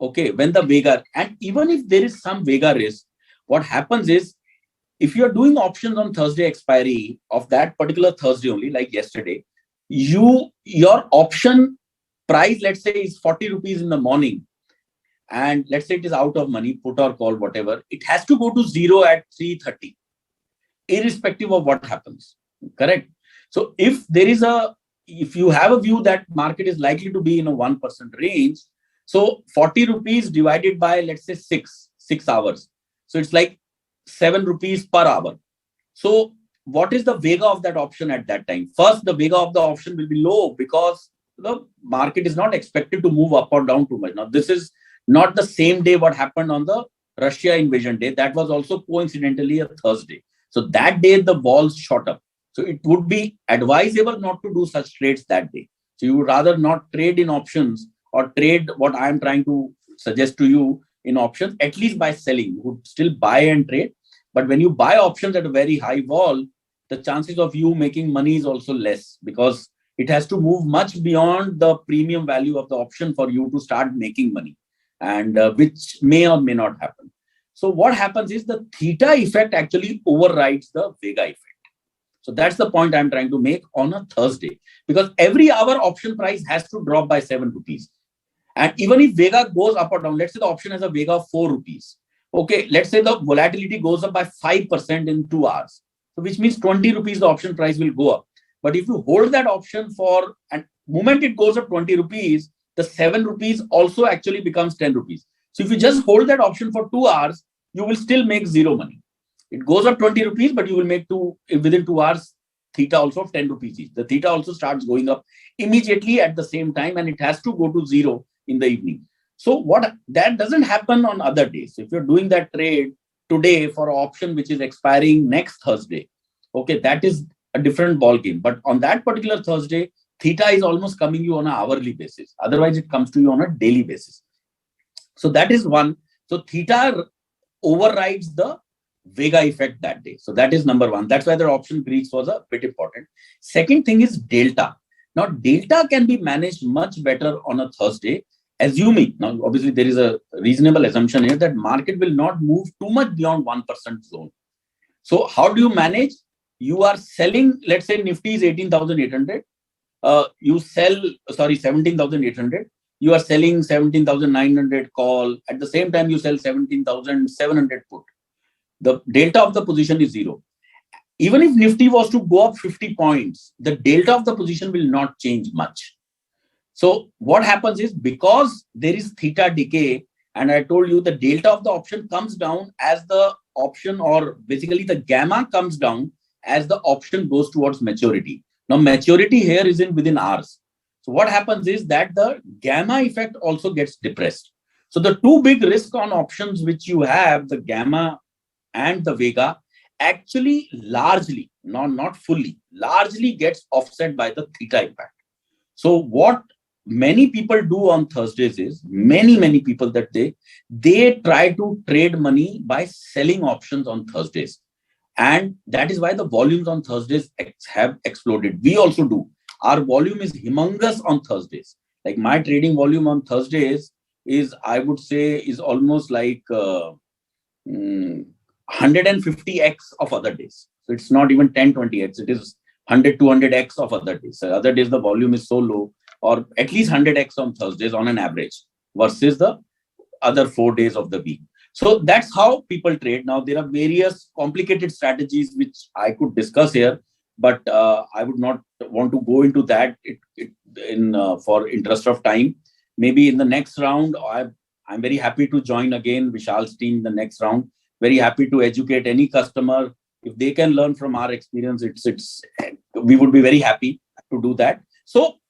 Okay, when the Vega, and even if there is some Vega risk, what happens is, if you're doing options on Thursday expiry of that particular Thursday only, like yesterday, your option price, let's say, is 40 rupees in the morning, and let's say it is out of money, put or call, whatever, it has to go to 0 at 3:30, irrespective of what happens. Correct? So if you have a view that market is likely to be in a 1% range, so 40 rupees divided by, let's say, 6 hours. So it's like 7 rupees per hour. So what is the Vega of that option at that time? First, the Vega of the option will be low because the market is not expected to move up or down too much. Now, this is not the same day what happened on the Russia invasion day. That was also coincidentally a Thursday. So that day, the balls shot up. So it would be advisable not to do such trades that day. So you would rather not trade in options or trade what I am trying to suggest to you in options, at least by selling. You would still buy and trade. But when you buy options at a very high vol, the chances of you making money is also less because it has to move much beyond the premium value of the option for you to start making money, and which may or may not happen. So what happens is the theta effect actually overrides the Vega effect. So that's the point I'm trying to make on a Thursday, because every hour option price has to drop by 7 rupees. And even if Vega goes up or down, let's say the option has a Vega of 4 rupees. Okay, let's say the volatility goes up by 5% in 2 hours. So which means 20 rupees the option price will go up. But if you hold that option for, and moment it goes up 20 rupees, the 7 rupees also actually becomes 10 rupees. So if you just hold that option for 2 hours, you will still make 0 money. It goes up 20 rupees, but you will make within 2 hours, theta also of 10 rupees each. The theta also starts going up immediately at the same time, and it has to go to 0 in the evening. So that doesn't happen on other days. If you're doing that trade today for an option which is expiring next Thursday, okay, that is a different ball game. But on that particular Thursday, theta is almost coming you on an hourly basis. Otherwise, it comes to you on a daily basis. So that is one. So theta overrides the Vega effect that day. So that is number one. That's why the option Greeks was a bit important. Second thing is delta. Now, delta can be managed much better on a Thursday, assuming, now obviously there is a reasonable assumption here that market will not move too much beyond 1% zone. So how do you manage? You are selling, let's say Nifty is 18,800. You sell, 17,800. You are selling 17,900 call. At the same time, you sell 17,700 put. The delta of the position is 0. Even if Nifty was to go up 50 points, the delta of the position will not change much. So what happens is, because there is theta decay, and I told you the delta of the option comes down as the option, or basically the gamma comes down as the option goes towards maturity. Now maturity here is within hours. So what happens is that the gamma effect also gets depressed. So the two big risks on options which you have, the gamma and the Vega, actually largely, not fully, largely gets offset by the theta impact. So what many people do on Thursdays is, many people that they try to trade money by selling options on Thursdays. And that is why the volumes on Thursdays have exploded. We also do. Our volume is humongous on Thursdays. Like my trading volume on Thursdays is, I would say, is almost like 150x of other days. So it's not even 10-20x. It is 100-200x of other days. So other days the volume is so low, or at least 100x on Thursdays on an average versus the other 4 days of the week. So that's how people trade. Now, there are various complicated strategies which I could discuss here, but I would not want to go into that for interest of time. Maybe in the next round, I'm very happy to join again Vishal's team in the next round. Very happy to educate any customer. If they can learn from our experience, we would be very happy to do that. So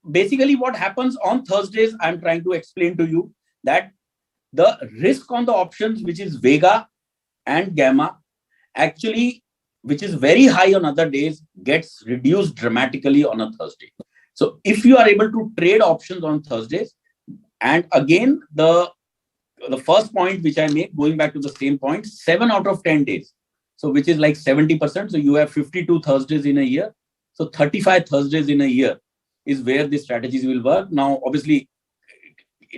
basically what happens on Thursdays, I'm trying to explain to you that the risk on the options, which is Vega and Gamma, actually, which is very high on other days, gets reduced dramatically on a Thursday. So if you are able to trade options on Thursdays, and again, the first point which I make, going back to the same point, 7 out of 10 days. So which is like 70%. So you have 52 Thursdays in a year. So 35 Thursdays in a year is where the strategies will work. Now, obviously,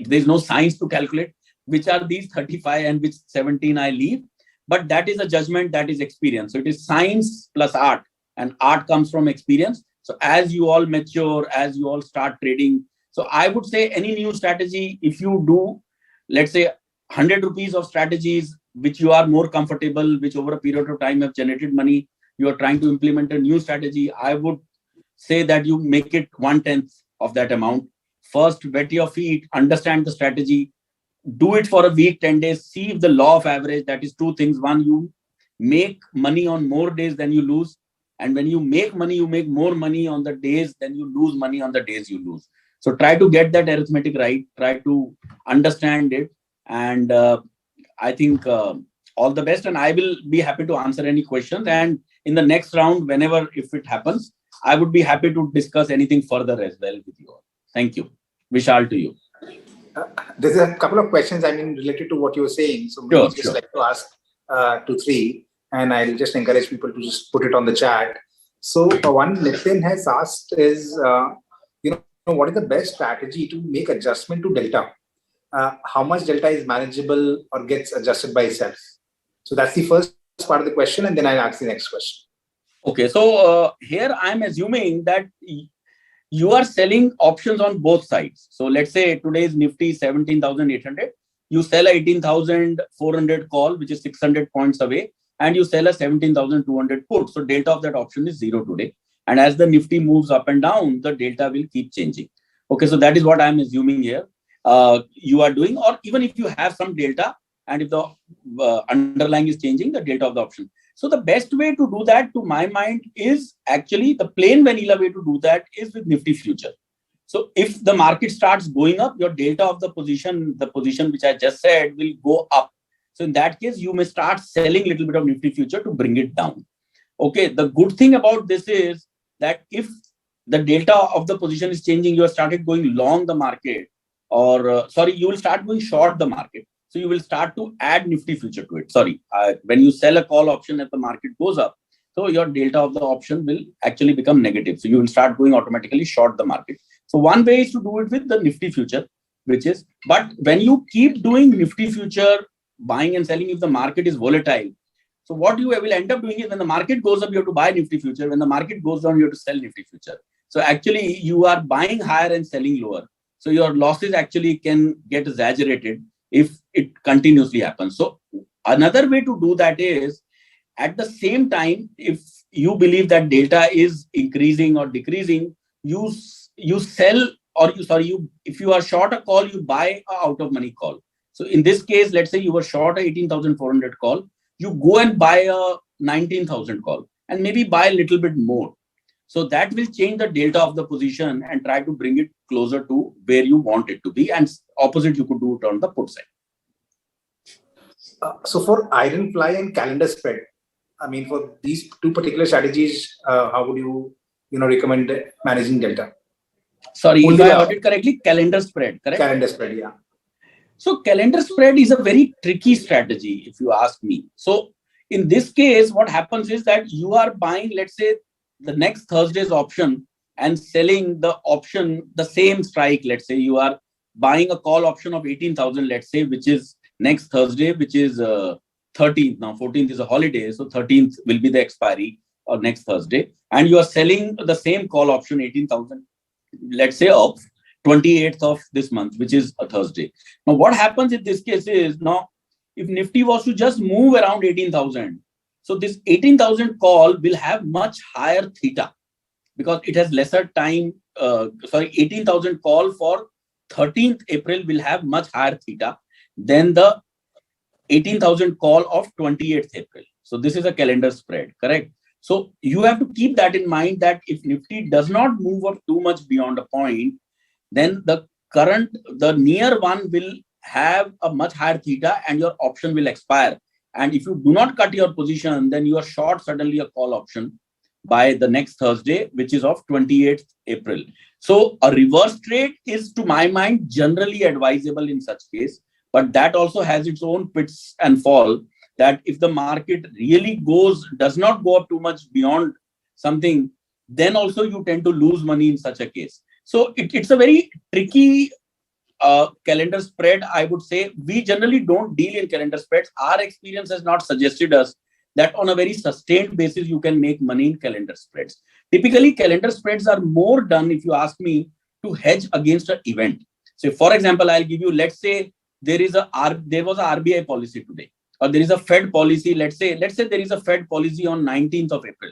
there's no science to calculate which are these 35 and which 17 I leave. But that is a judgment, that is experience. So it is science plus art, and art comes from experience. So as you all mature, as you all start trading, so I would say any new strategy, if you do, let's say 100 rupees of strategies, which you are more comfortable, which over a period of time have generated money, you are trying to implement a new strategy, I would say that you make it 1/10 of that amount. First, wet your feet, understand the strategy, do it for a week, 10 days, see if the law of average, that is two things. One, you make money on more days than you lose. And when you make money, you make more money on the days than you lose money on the days you lose. So try to get that arithmetic right, try to understand it. And I think all the best. And I will be happy to answer any questions. And in the next round, whenever, if it happens, I would be happy to discuss anything further as well with you all. Thank you. Vishal, to you. There's a couple of questions, related to what you were saying. So maybe just like to ask 2-3, and I'll just encourage people to just put it on the chat. So one Nitin has asked is, what is the best strategy to make adjustment to delta? How much delta is manageable or gets adjusted by itself? So that's the first part of the question, and then I'll ask the next question. Okay, so here I'm assuming that you are selling options on both sides. So let's say today's Nifty 17,800. You sell a 18,400 call, which is 600 points away, and you sell a 17,200 put. So delta of that option is 0 today. And as the Nifty moves up and down, the delta will keep changing. Okay, so that is what I'm assuming here. You are doing, or even if you have some delta, and if the underlying is changing, the delta of the option. So the best way to do that, to my mind, is actually the plain vanilla way to do that is with Nifty future. So if the market starts going up, your delta of the position which I just said, will go up. So in that case, you may start selling a little bit of Nifty future to bring it down. Okay, the good thing about this is that if the delta of the position is changing, you have started going long the market, or you will start going short the market. So you will start to add Nifty future to it. Sorry, when you sell a call option as the market goes up, so your delta of the option will actually become negative. So you will start going automatically short the market. So one way is to do it with the Nifty future, but when you keep doing Nifty future buying and selling, if the market is volatile, so what you will end up doing is when the market goes up, you have to buy Nifty future. When the market goes down, you have to sell Nifty future. So actually you are buying higher and selling lower. So your losses actually can get exaggerated if it continuously happens. So another way to do that is, at the same time, if you believe that delta is increasing or decreasing, you sell, or if you are short a call, you buy a out of money call. So in this case, let's say you were short a 18,400 call, you go and buy a 19,000 call and maybe buy a little bit more. So that will change the delta of the position and try to bring it closer to where you want it to be. And opposite, you could do it on the put side. So for iron fly and calendar spread, I mean, for these two particular strategies, how would you recommend managing delta? Sorry, if I heard it correctly, calendar spread, correct? Calendar spread, yeah. So calendar spread is a very tricky strategy, if you ask me. So in this case, what happens is that you are buying, let's say, the next Thursday's option and selling the option, the same strike. Let's say you are buying a call option of 18,000, let's say, which is next Thursday, which is 13th. Now 14th is a holiday, so 13th will be the expiry or next Thursday. And you are selling the same call option 18,000, let's say, of 28th of this month, which is a Thursday. Now what happens in this case is, now if Nifty was to just move around 18,000, so this 18,000 call will have much higher theta because it has lesser time. 18,000 call for 13th April will have much higher theta than the 18,000 call of 28th April. So this is a calendar spread, correct? So you have to keep that in mind, that if Nifty does not move up too much beyond a point, then the near one will have a much higher theta and your option will expire. And if you do not cut your position, then you are short suddenly a call option by the next Thursday, which is of 28th April. So a reverse trade is, to my mind, generally advisable in such case, but that also has its own pits and fall, that if the market really does not go up too much beyond something, then also you tend to lose money in such a case. So it's a very tricky calendar spread, I would say. We generally don't deal in calendar spreads. Our experience has not suggested us that on a very sustained basis, you can make money in calendar spreads. Typically, calendar spreads are more done, if you ask me, to hedge against an event. So for example, I'll give you, let's say there was a RBI policy today, or there is a Fed policy. Let's say there is a Fed policy on 19th of April.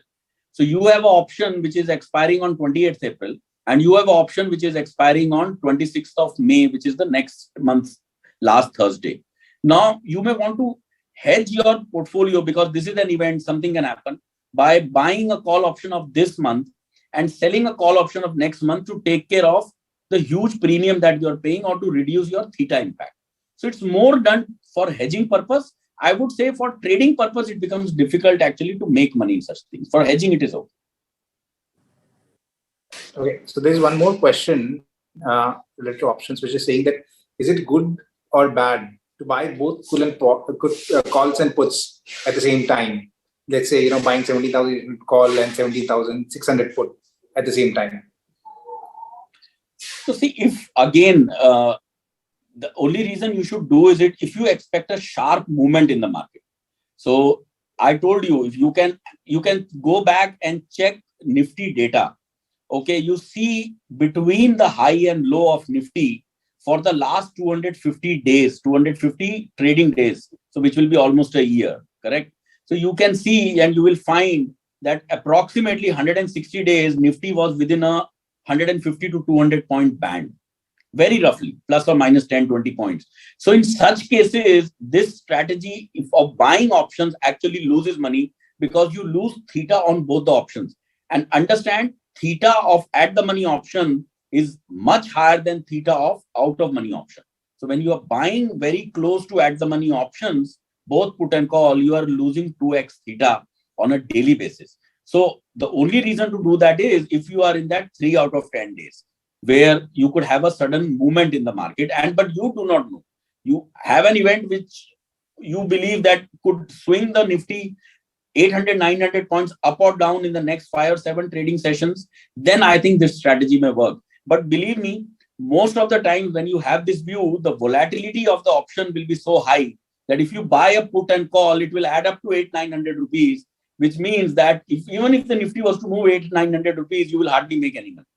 So you have an option which is expiring on 28th April. And you have an option which is expiring on 26th of May, which is the next month's last Thursday. Now, you may want to hedge your portfolio because this is an event, something can happen, by buying a call option of this month and selling a call option of next month to take care of the huge premium that you're paying or to reduce your theta impact. So it's more done for hedging purpose. I would say for trading purpose, it becomes difficult actually to make money in such things. For hedging, it is okay. Okay, so there's one more question related to options, which is saying that, is it good or bad to buy both calls and puts at the same time? Let's say, buying 70,000 call and 70,600 put at the same time. So see, if again, the only reason you should do is it if you expect a sharp movement in the market. So I told you, if you can go back and check Nifty data. Okay, you see between the high and low of Nifty for the last 250 days, 250 trading days, so which will be almost a year, correct? So you can see and you will find that approximately 160 days, Nifty was within a 150 to 200 point band, very roughly, plus or minus 10, 20 points. So in such cases, this strategy of buying options actually loses money because you lose theta on both the options. And understand, theta of at the money option is much higher than theta of out of money option. So when you are buying very close to at the money options, both put and call, you are losing 2x theta on a daily basis. So the only reason to do that is if you are in that 3 out of 10 days where you could have a sudden movement in the market, but you do not know. You have an event which you believe that could swing the Nifty 800, 900 points up or down in the next 5 or 7 trading sessions, then I think this strategy may work. But believe me, most of the time when you have this view, the volatility of the option will be so high that if you buy a put and call, it will add up to 800-900 rupees, which means that even if the Nifty was to move 800-900 rupees, you will hardly make any money.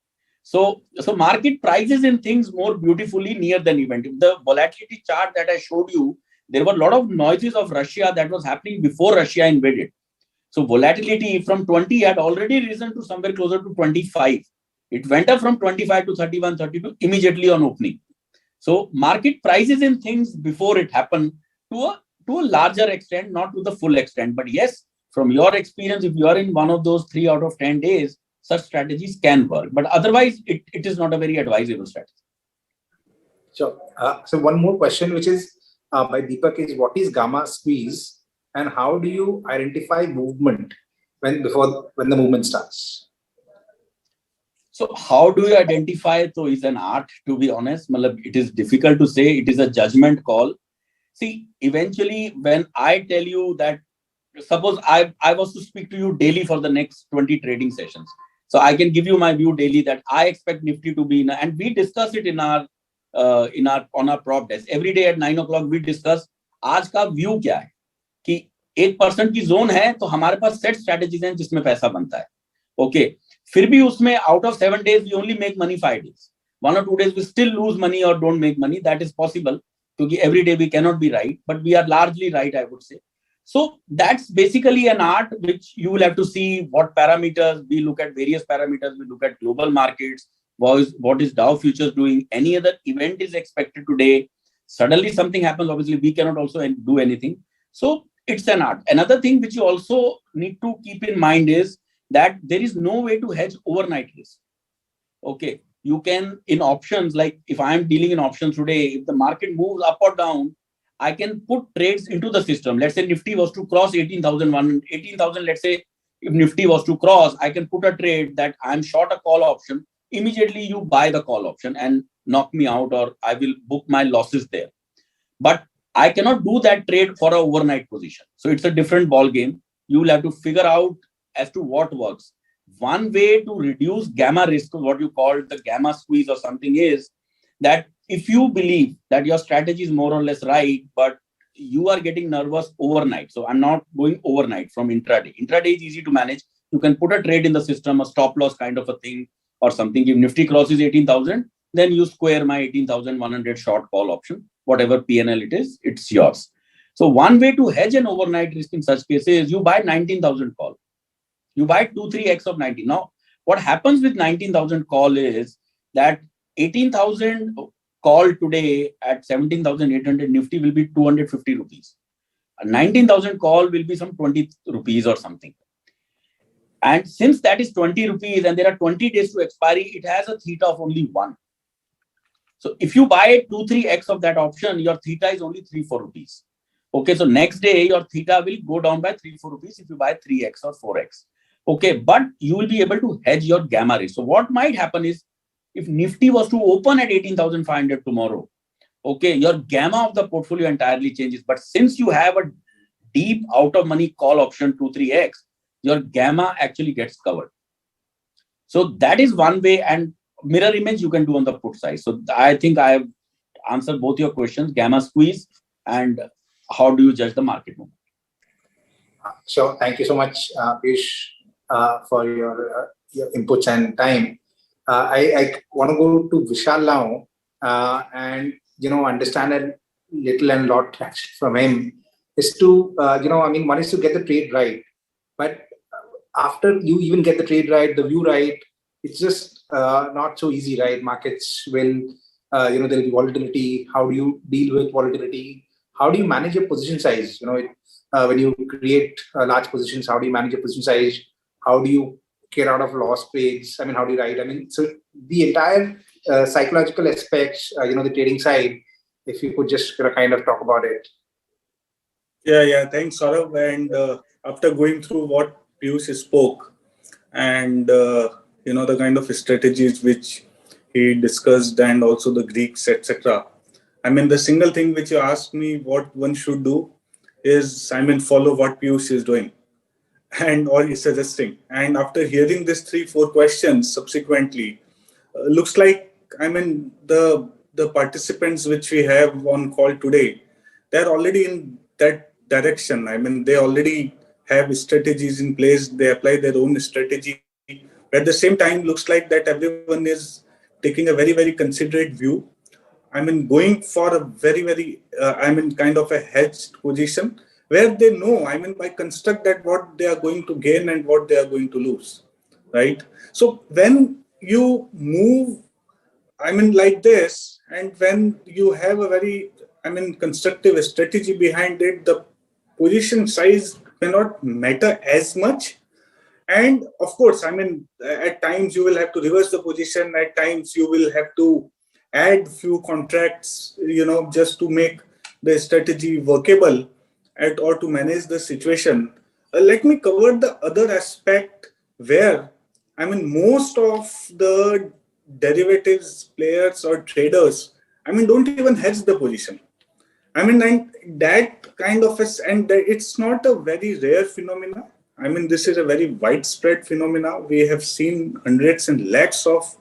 So market prices in things more beautifully near the event. If the volatility chart that I showed you, there were a lot of noises of Russia that was happening before Russia invaded. So volatility from 20 had already risen to somewhere closer to 25. It went up from 25 to 31, 32 immediately on opening. So market prices in things before it happened to a larger extent, not to the full extent. But yes, from your experience, if you are in one of those 3 out of 10 days, such strategies can work. But otherwise, it is not a very advisable strategy. Sure. So one more question, which is by Deepak, is what is gamma squeeze? And how do you identify movement when the movement starts? So how do you identify? So it's an art, to be honest. It is difficult to say. It is a judgment call. See, eventually, when I tell you that, suppose I was to speak to you daily for the next 20 trading sessions. So I can give you my view daily that I expect Nifty to be and we discuss it on our prop desk. Every day at 9 o'clock, we discuss आज का view क्या है. कि 1% की zone है तो हमारे पास set strategies हैं जिसमें पैसा बनता है. ओके, फिर भी उसमें out of 7 days we only make money 5 days. 1 or 2 days we still lose money or don't make money. That is possible क्योंकि every day we cannot be right, but we are largely right, I would say. So that's basically an art which you will have to see what parameters. We look at various parameters. We look at global markets. What is Dow futures doing? Any other event is expected today. Suddenly something happens. Obviously, we cannot also do anything. So it's an art. Another thing which you also need to keep in mind is that there is no way to hedge overnight risk. Okay, you can in options, like if I'm dealing in options today, if the market moves up or down, I can put trades into the system. Let's say Nifty was to cross 18,000. Let's say if Nifty was to cross, I can put a trade that I'm short a call option. Immediately you buy the call option and knock me out, or I will book my losses there. But I cannot do that trade for an overnight position. So it's a different ball game. You will have to figure out as to what works. One way to reduce gamma risk, what you call the gamma squeeze or something, is that if you believe that your strategy is more or less right, but you are getting nervous overnight. So I'm not going overnight from intraday. Intraday is easy to manage. You can put a trade in the system, a stop loss kind of a thing or something. If Nifty crosses 18,000, then you square my 18,100 short call option. Whatever PNL it is, it's yours. So one way to hedge an overnight risk in such cases is you buy 19,000 call. You buy 2-3x of 19. Now, what happens with 19,000 call is that 18,000 call today at 17,800 Nifty will be 250 rupees. 19,000 call will be some 20 rupees or something. And since that is 20 rupees and there are 20 days to expiry, it has a theta of only 1. So if you buy 2-3x of that option, your theta is only 3-4 rupees. Okay, so next day your theta will go down by 3-4 rupees if you buy 3x or 4x. Okay, but you will be able to hedge your gamma risk. So what might happen is if Nifty was to open at 18,500 tomorrow, okay, your gamma of the portfolio entirely changes. But since you have a deep out of money call option 2-3x, your gamma actually gets covered. So that is one way, and mirror image you can do on the put side. So I think I have answered both your questions, gamma squeeze and how do you judge the market movement. Sure. Thank you so much, Piyush, for your inputs and time. I want to go to Vishal now and understand a little and lot actually from him is to one is to get the trade right, but after you even get the trade right, the view right, it's just not so easy, right? Markets will there'll be volatility. How do you deal with volatility? How do you manage your position size? When you create large positions, how do you manage your position size? How do you get out of loss trades? How do you write? So the entire psychological aspects, the trading side, if you could just kind of talk about it. Yeah. Thanks, Saurav. And after going through what Piyush spoke and, the kind of strategies which he discussed and also the Greeks, etc., I mean, the single thing which you asked me what one should do is, I mean, follow what Piyush is doing and or is suggesting. And after hearing these 3-4 questions subsequently, looks like, I mean, the participants which we have on call today, they're already in that direction. I mean, they already have strategies in place. They apply their own strategy. At the same time, looks like that everyone is taking a very, very considerate view. I mean, going for a very, very, I mean, kind of a hedged position where they know, I mean, by construct that what they are going to gain and what they are going to lose, right? So when you move, I mean, like this, and when you have a very, I mean, constructive strategy behind it, the position size may not matter as much. And of course, I mean, at times you will have to reverse the position. At times you will have to add few contracts, just to make the strategy workable or to manage the situation. Let me cover the other aspect where, I mean, most of the derivatives players or traders, I mean, don't even hedge the position. I mean, and that kind of and it's not a very rare phenomena. I mean, this is a very widespread phenomena. We have seen hundreds and lakhs of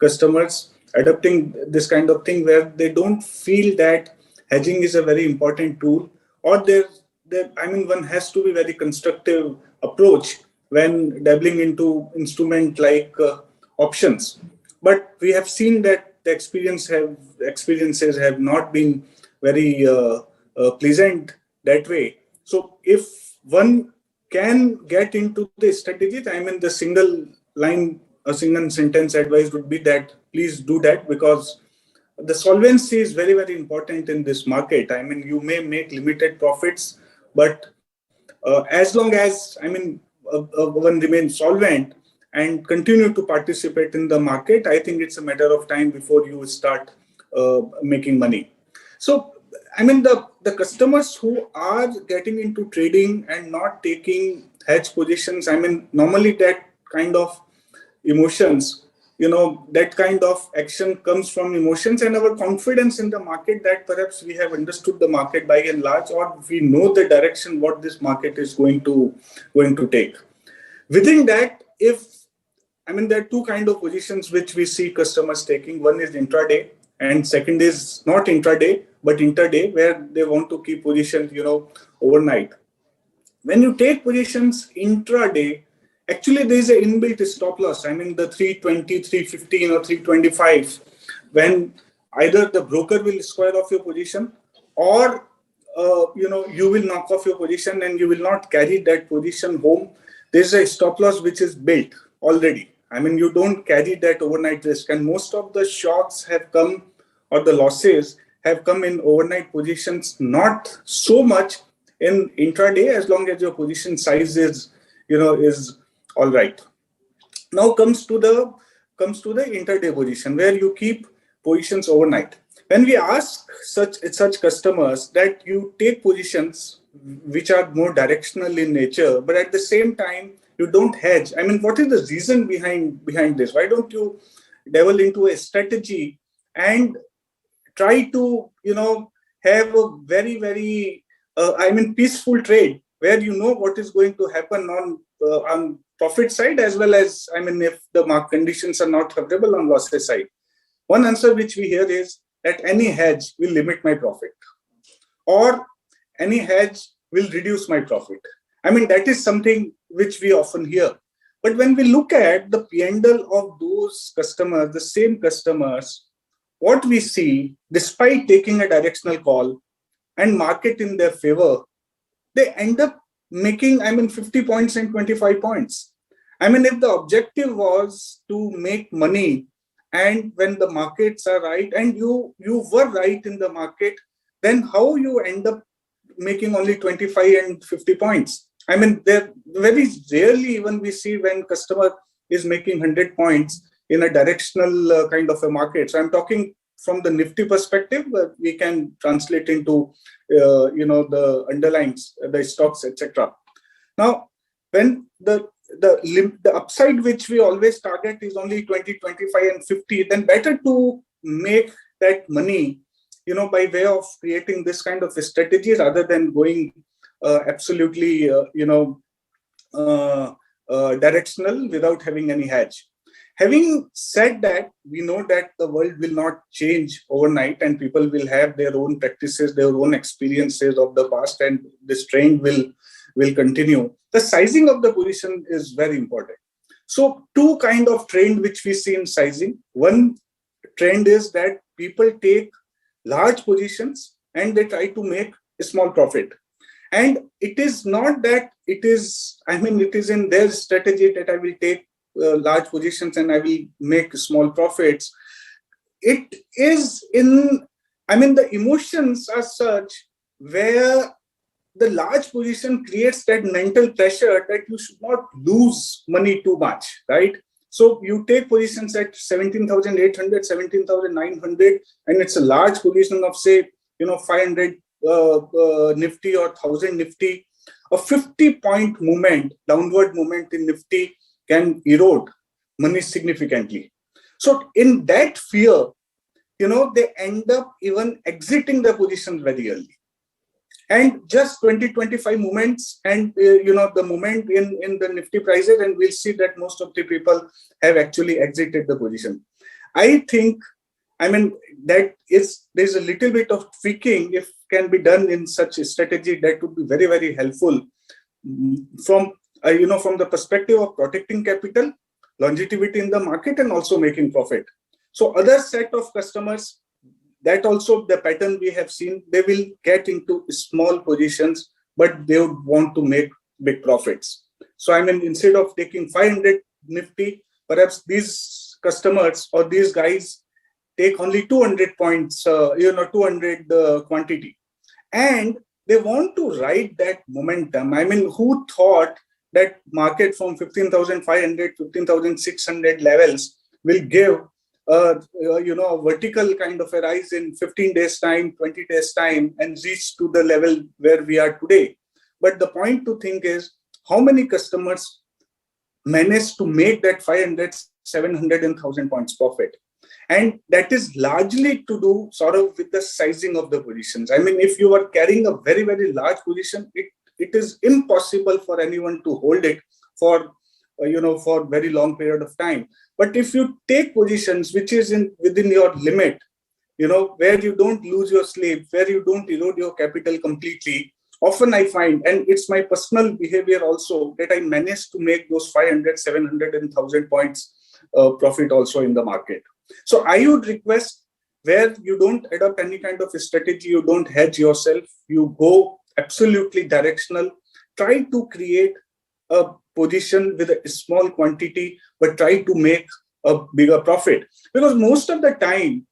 customers adopting this kind of thing where they don't feel that hedging is a very important tool, or I mean, one has to be very constructive approach when dabbling into instrument like options. But we have seen that the experiences have not been very pleasant that way. So if one can get into the strategy, I mean, the a single sentence advice would be that please do that, because the solvency is very, very important in this market. I mean, you may make limited profits, but as long as, I mean, one remains solvent and continue to participate in the market, I think it's a matter of time before you start making money. So, I mean, the customers who are getting into trading and not taking hedge positions, I mean, normally that kind of emotions, that kind of action comes from emotions and our confidence in the market that perhaps we have understood the market by and large, or we know the direction what this market is going to take. Within that, I mean, there are two kind of positions which we see customers taking. One is intraday, and second is not intraday, but intraday, where they want to keep positions, overnight. When you take positions intraday, actually there is an inbuilt stop loss. I mean, the 320, 315 or 325, when either the broker will square off your position, or you will knock off your position and you will not carry that position home. There's a stop loss which is built already. I mean, you don't carry that overnight risk, and most of the shocks have come, or the losses have come in overnight positions, not so much in intraday, as long as your position size is all right. Now comes to the intraday position, where you keep positions overnight. When we ask such customers that you take positions which are more directional in nature, but at the same time you don't hedge, I mean, what is the reason behind this? Why don't you delve into a strategy and try to have a very, very peaceful trade, where you know what is going to happen on profit side, as well as, I mean, if the market conditions are not favorable on losses side. One answer which we hear is that any hedge will limit my profit, or any hedge will reduce my profit. I mean, that is something which we often hear. But when we look at the P&L of those customers, the same customers, what we see, despite taking a directional call and market in their favor, they end up making, 50 points and 25 points. I mean, if the objective was to make money, and when the markets are right, and you were right in the market, then how you end up making only 25 and 50 points? I mean, there very rarely even we see when customer is making 100 points in a directional kind of a market. So I'm talking from the Nifty perspective, we can translate into the underlines, the stocks, etc. Now, when the upside which we always target is only 20, 25 and 50, then better to make that money by way of creating this kind of a strategy rather than going absolutely, directional without having any hedge. Having said that, we know that the world will not change overnight and people will have their own practices, their own experiences of the past, and this trend will continue. The sizing of the position is very important. So two kind of trend which we see in sizing. One trend is that people take large positions and they try to make a small profit. And it is not that it is in their strategy that I will take large positions and I will make small profits. It is the emotions are such where the large position creates that mental pressure that you should not lose money too much, right? So you take positions at 17,800, 17,900, and it's a large position of, say, 500 Nifty or 1000 Nifty. A 50-point movement, downward movement in Nifty can erode money significantly. So in that fear, they end up even exiting the position very early. And just 20-25 movements and, the movement in the Nifty prices, and we'll see that most of the people have actually exited the position. I think, there's a little bit of tweaking if can be done in such a strategy that would be very, very helpful from the perspective of protecting capital, longevity in the market, and also making profit. So other set of customers, that also the pattern we have seen, they will get into small positions, but they would want to make big profits. So instead of taking 500 Nifty, perhaps these customers or these guys take only 200 points, 200 quantity. And they want to ride that momentum. Who thought that market from 15,500, 15,600 levels will give a vertical kind of a rise in 15 days time, 20 days time, and reach to the level where we are today. But the point to think is how many customers manage to make that 500, 700 and 1,000 points profit. And that is largely to do sort of with the sizing of the positions. If you are carrying a very, very large position, it is impossible for anyone to hold it for very long period of time. But if you take positions which is within your limit, where you don't lose your sleep, where you don't erode your capital completely, often I find, and it's my personal behavior also, that I manage to make those 500, 700 and 1,000 points profit also in the market. So I would request, where you don't adopt any kind of a strategy, you don't hedge yourself, you go absolutely directional, try to create a position with a small quantity, but try to make a bigger profit. Because most of the time,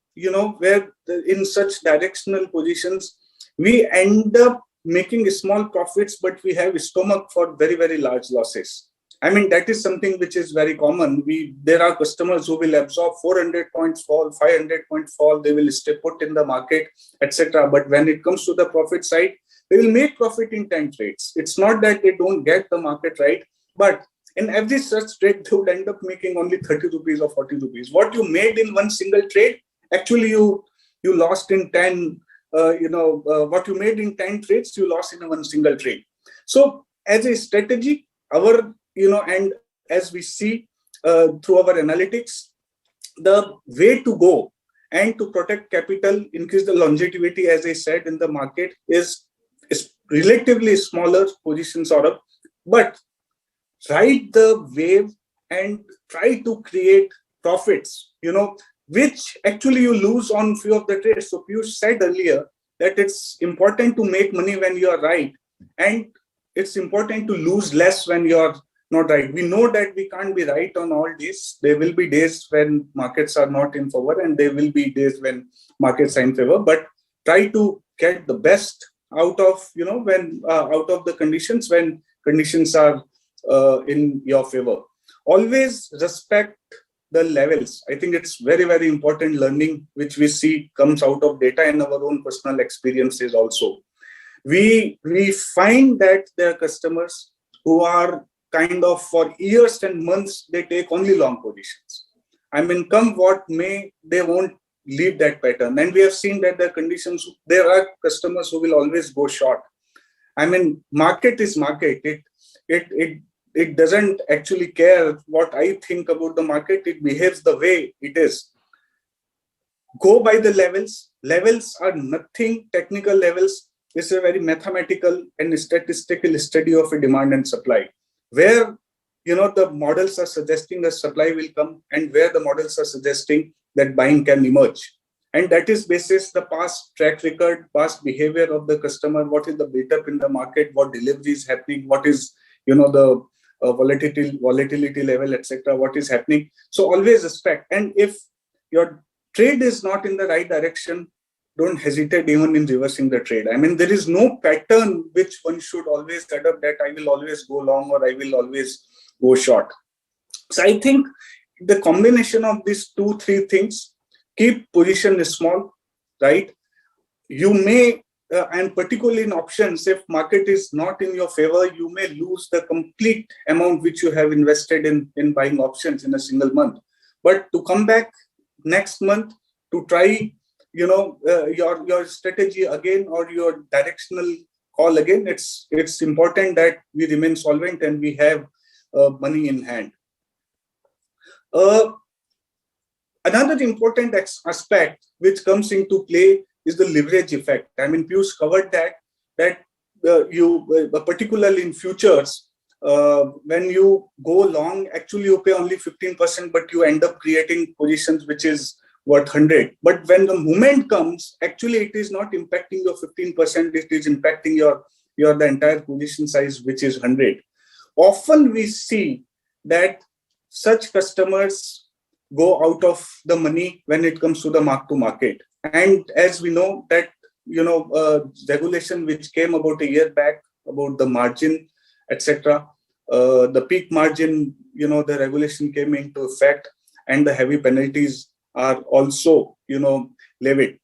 where in such directional positions, we end up making small profits, but we have a stomach for very, very large losses. That is something which is very common. There are customers who will absorb 400 points fall, 500 points fall, they will stay put in the market, etc. But when it comes to the profit side, they will make profit in 10 trades. It's not that they don't get the market right, but in every such trade, they would end up making only 30 rupees or 40 rupees. What you made in one single trade, actually you lost in 10, what you made in 10 trades, you lost in one single trade. So as a strategy, and as we see through our analytics, the way to go and to protect capital, increase the longevity, as I said, in the market is relatively smaller positions sort of, but ride the wave and try to create profits, which actually you lose on few of the trades. So Piyush said earlier that it's important to make money when you are right, and it's important to lose less when you're not right. We know that we can't be right on all days. There will be days when markets are not in favor, and there will be days when markets are in favor. But try to get the best out of when out of the conditions when conditions are in your favor. Always respect the levels. I think it's very, very important learning which we see comes out of data and our own personal experiences also. We find that there are customers who are kind of for years and months, they take only long positions. Come what may, they won't leave that pattern. And we have seen that there are customers who will always go short. I mean, market is market. It doesn't actually care what I think about the market. It behaves the way it is. Go by the levels. Levels are nothing technical levels. It's a very mathematical and statistical study of a demand and supply, where the models are suggesting that supply will come, and where the models are suggesting that buying can emerge. And that is basis the past track record, past behavior of the customer, what is the build-up in the market, what delivery is happening, what is the volatility level, etc., what is happening. So always respect. And if your trade is not in the right direction, don't hesitate even in reversing the trade. I mean, there is no pattern which one should always adopt, that I will always go long or I will always go short. So I think the combination of these 2-3 things, keep position small, right? You may, and particularly in options, if market is not in your favor, you may lose the complete amount which you have invested in buying options in a single month. But to come back next month to try your strategy again, or your directional call again, it's important that we remain solvent and we have money in hand. Another important aspect which comes into play is the leverage effect. I mean, Piyush covered that particularly in futures, when you go long, actually you pay only 15%, but you end up creating positions which is worth 100. But when the movement comes, actually it is not impacting your 15%, it is impacting the entire position size, which is 100. Often we see that such customers go out of the money when it comes to the mark to market. And as we know that, regulation which came about a year back about the margin, etc., the peak margin, the regulation came into effect, and the heavy penalties are also, levied.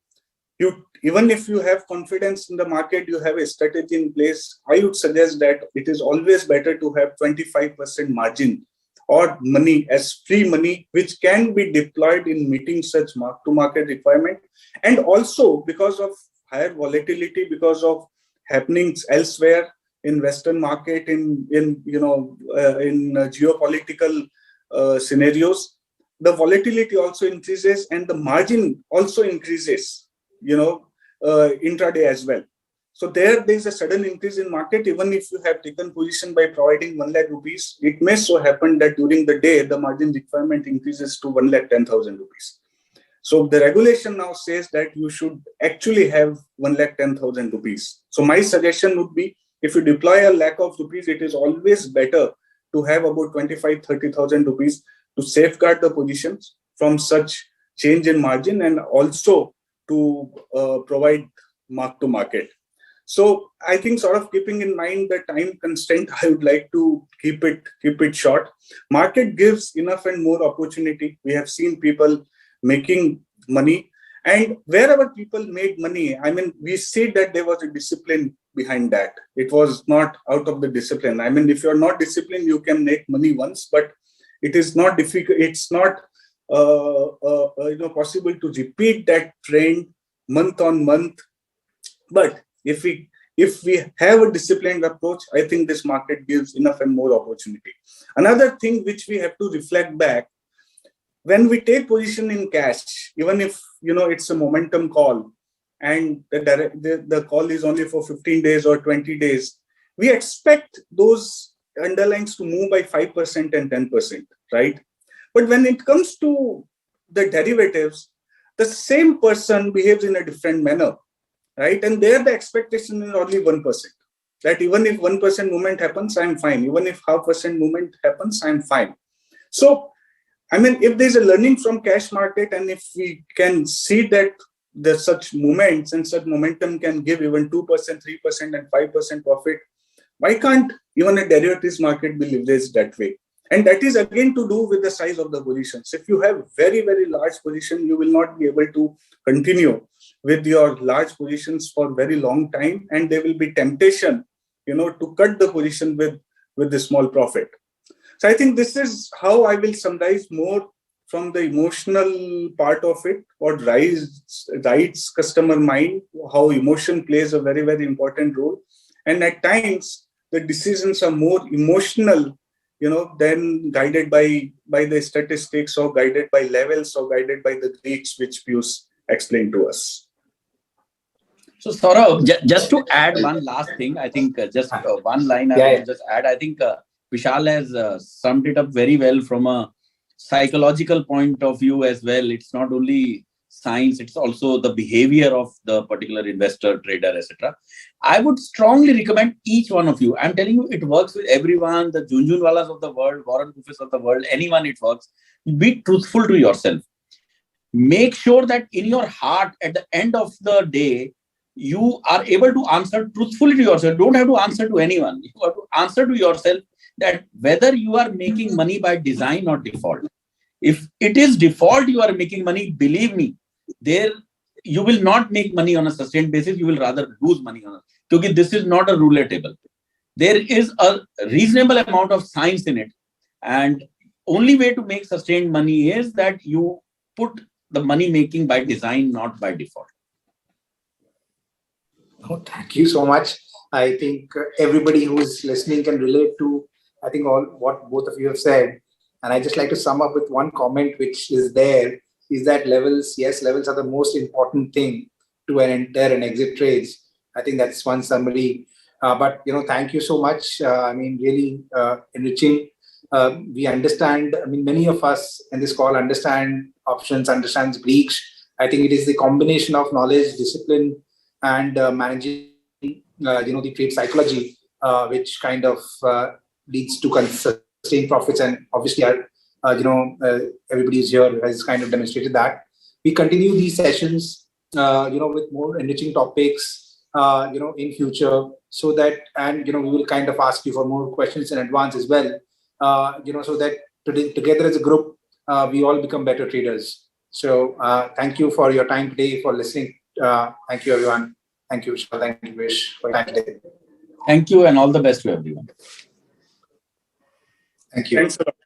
Even if you have confidence in the market, you have a strategy in place, I would suggest that it is always better to have 25% margin or money as free money, which can be deployed in meeting such mark-to-market requirement. And also because of higher volatility, because of happenings elsewhere in Western market, in geopolitical scenarios, the volatility also increases and the margin also increases, intraday as well. So there is a sudden increase in market. Even if you have taken position by providing 1 lakh rupees, it may so happen that during the day, the margin requirement increases to 1,10,000 rupees. So the regulation now says that you should actually have 1,10,000 rupees. So my suggestion would be, if you deploy 1 lakh of rupees, it is always better to have about 25,000-30,000 rupees to safeguard the positions from such change in margin, and also to provide mark to market. So I think, sort of keeping in mind the time constraint, I would like to keep it short. Market gives enough and more opportunity. We have seen people making money, and wherever people made money, I mean, we see that there was a discipline behind that. It was not out of the discipline. I mean, if you're not disciplined, you can make money once, but it is not difficult. It's not possible to repeat that trend month on month. But if we have a disciplined approach, I think this market gives enough and more opportunity. Another thing which we have to reflect back, when we take position in cash, even if it's a momentum call and the call is only for 15 days or 20 days, we expect those underlyings to move by 5% and 10%, right? But when it comes to the derivatives, the same person behaves in a different manner, right? And there the expectation is only 1%. That even if 1% movement happens, I'm fine. Even if 0.5% movement happens, I'm fine. So, I mean, if there's a learning from cash market, and if we can see that there's such movements and such momentum can give even 2%, 3% and 5% profit, why can't even a derivatives market be leveraged that way? And that is again to do with the size of the positions. If you have very, very large position, you will not be able to continue with your large positions for very long time, and there will be temptation, to cut the position with the small profit. So I think this is how I will summarize more from the emotional part of it, what rides customer mind, how emotion plays a very, very important role. And at times, the decisions are more emotional, than guided by the statistics or guided by levels or guided by the Greeks, which Piyush explained to us. So Saurabh, just to add one last thing, I think one line I want to just add. I think Vishal has summed it up very well from a psychological point of view as well. It's not only science, it's also the behavior of the particular investor, trader, etc. I would strongly recommend each one of you. I'm telling you, it works with everyone, the Junjunwalas of the world, Warren Buffett of the world, anyone it works. Be truthful to yourself. Make sure that in your heart, at the end of the day, you are able to answer truthfully to yourself. Don't have to answer to anyone. You have to answer to yourself that whether you are making money by design or default. If it is default, you are making money, believe me, you will not make money on a sustained basis. You will rather lose money on it. Because this is not a roulette table. There is a reasonable amount of science in it. And only way to make sustained money is that you put the money making by design, not by default. Oh, thank you so much. I think everybody who is listening can relate to, I think, all what both of you have said. And I just like to sum up with one comment which is there, is that levels are the most important thing to enter and exit trades. I think that's one summary. But, thank you so much. Really enriching. We understand, many of us in this call understand options, understands Greeks. I think it is the combination of knowledge, discipline, and managing, the trade psychology, which kind of leads to sustained profits. And obviously, everybody who's here has kind of demonstrated that. We continue these sessions, with more enriching topics, in future, so that, and, we will kind of ask you for more questions in advance as well, so that together as a group, we all become better traders. So thank you for your time today, for listening. Thank you, everyone. Thank you, Vishal. Thank you, Vish, for your time today. Thank you, and all the best to everyone. Thank you. Thanks a lot.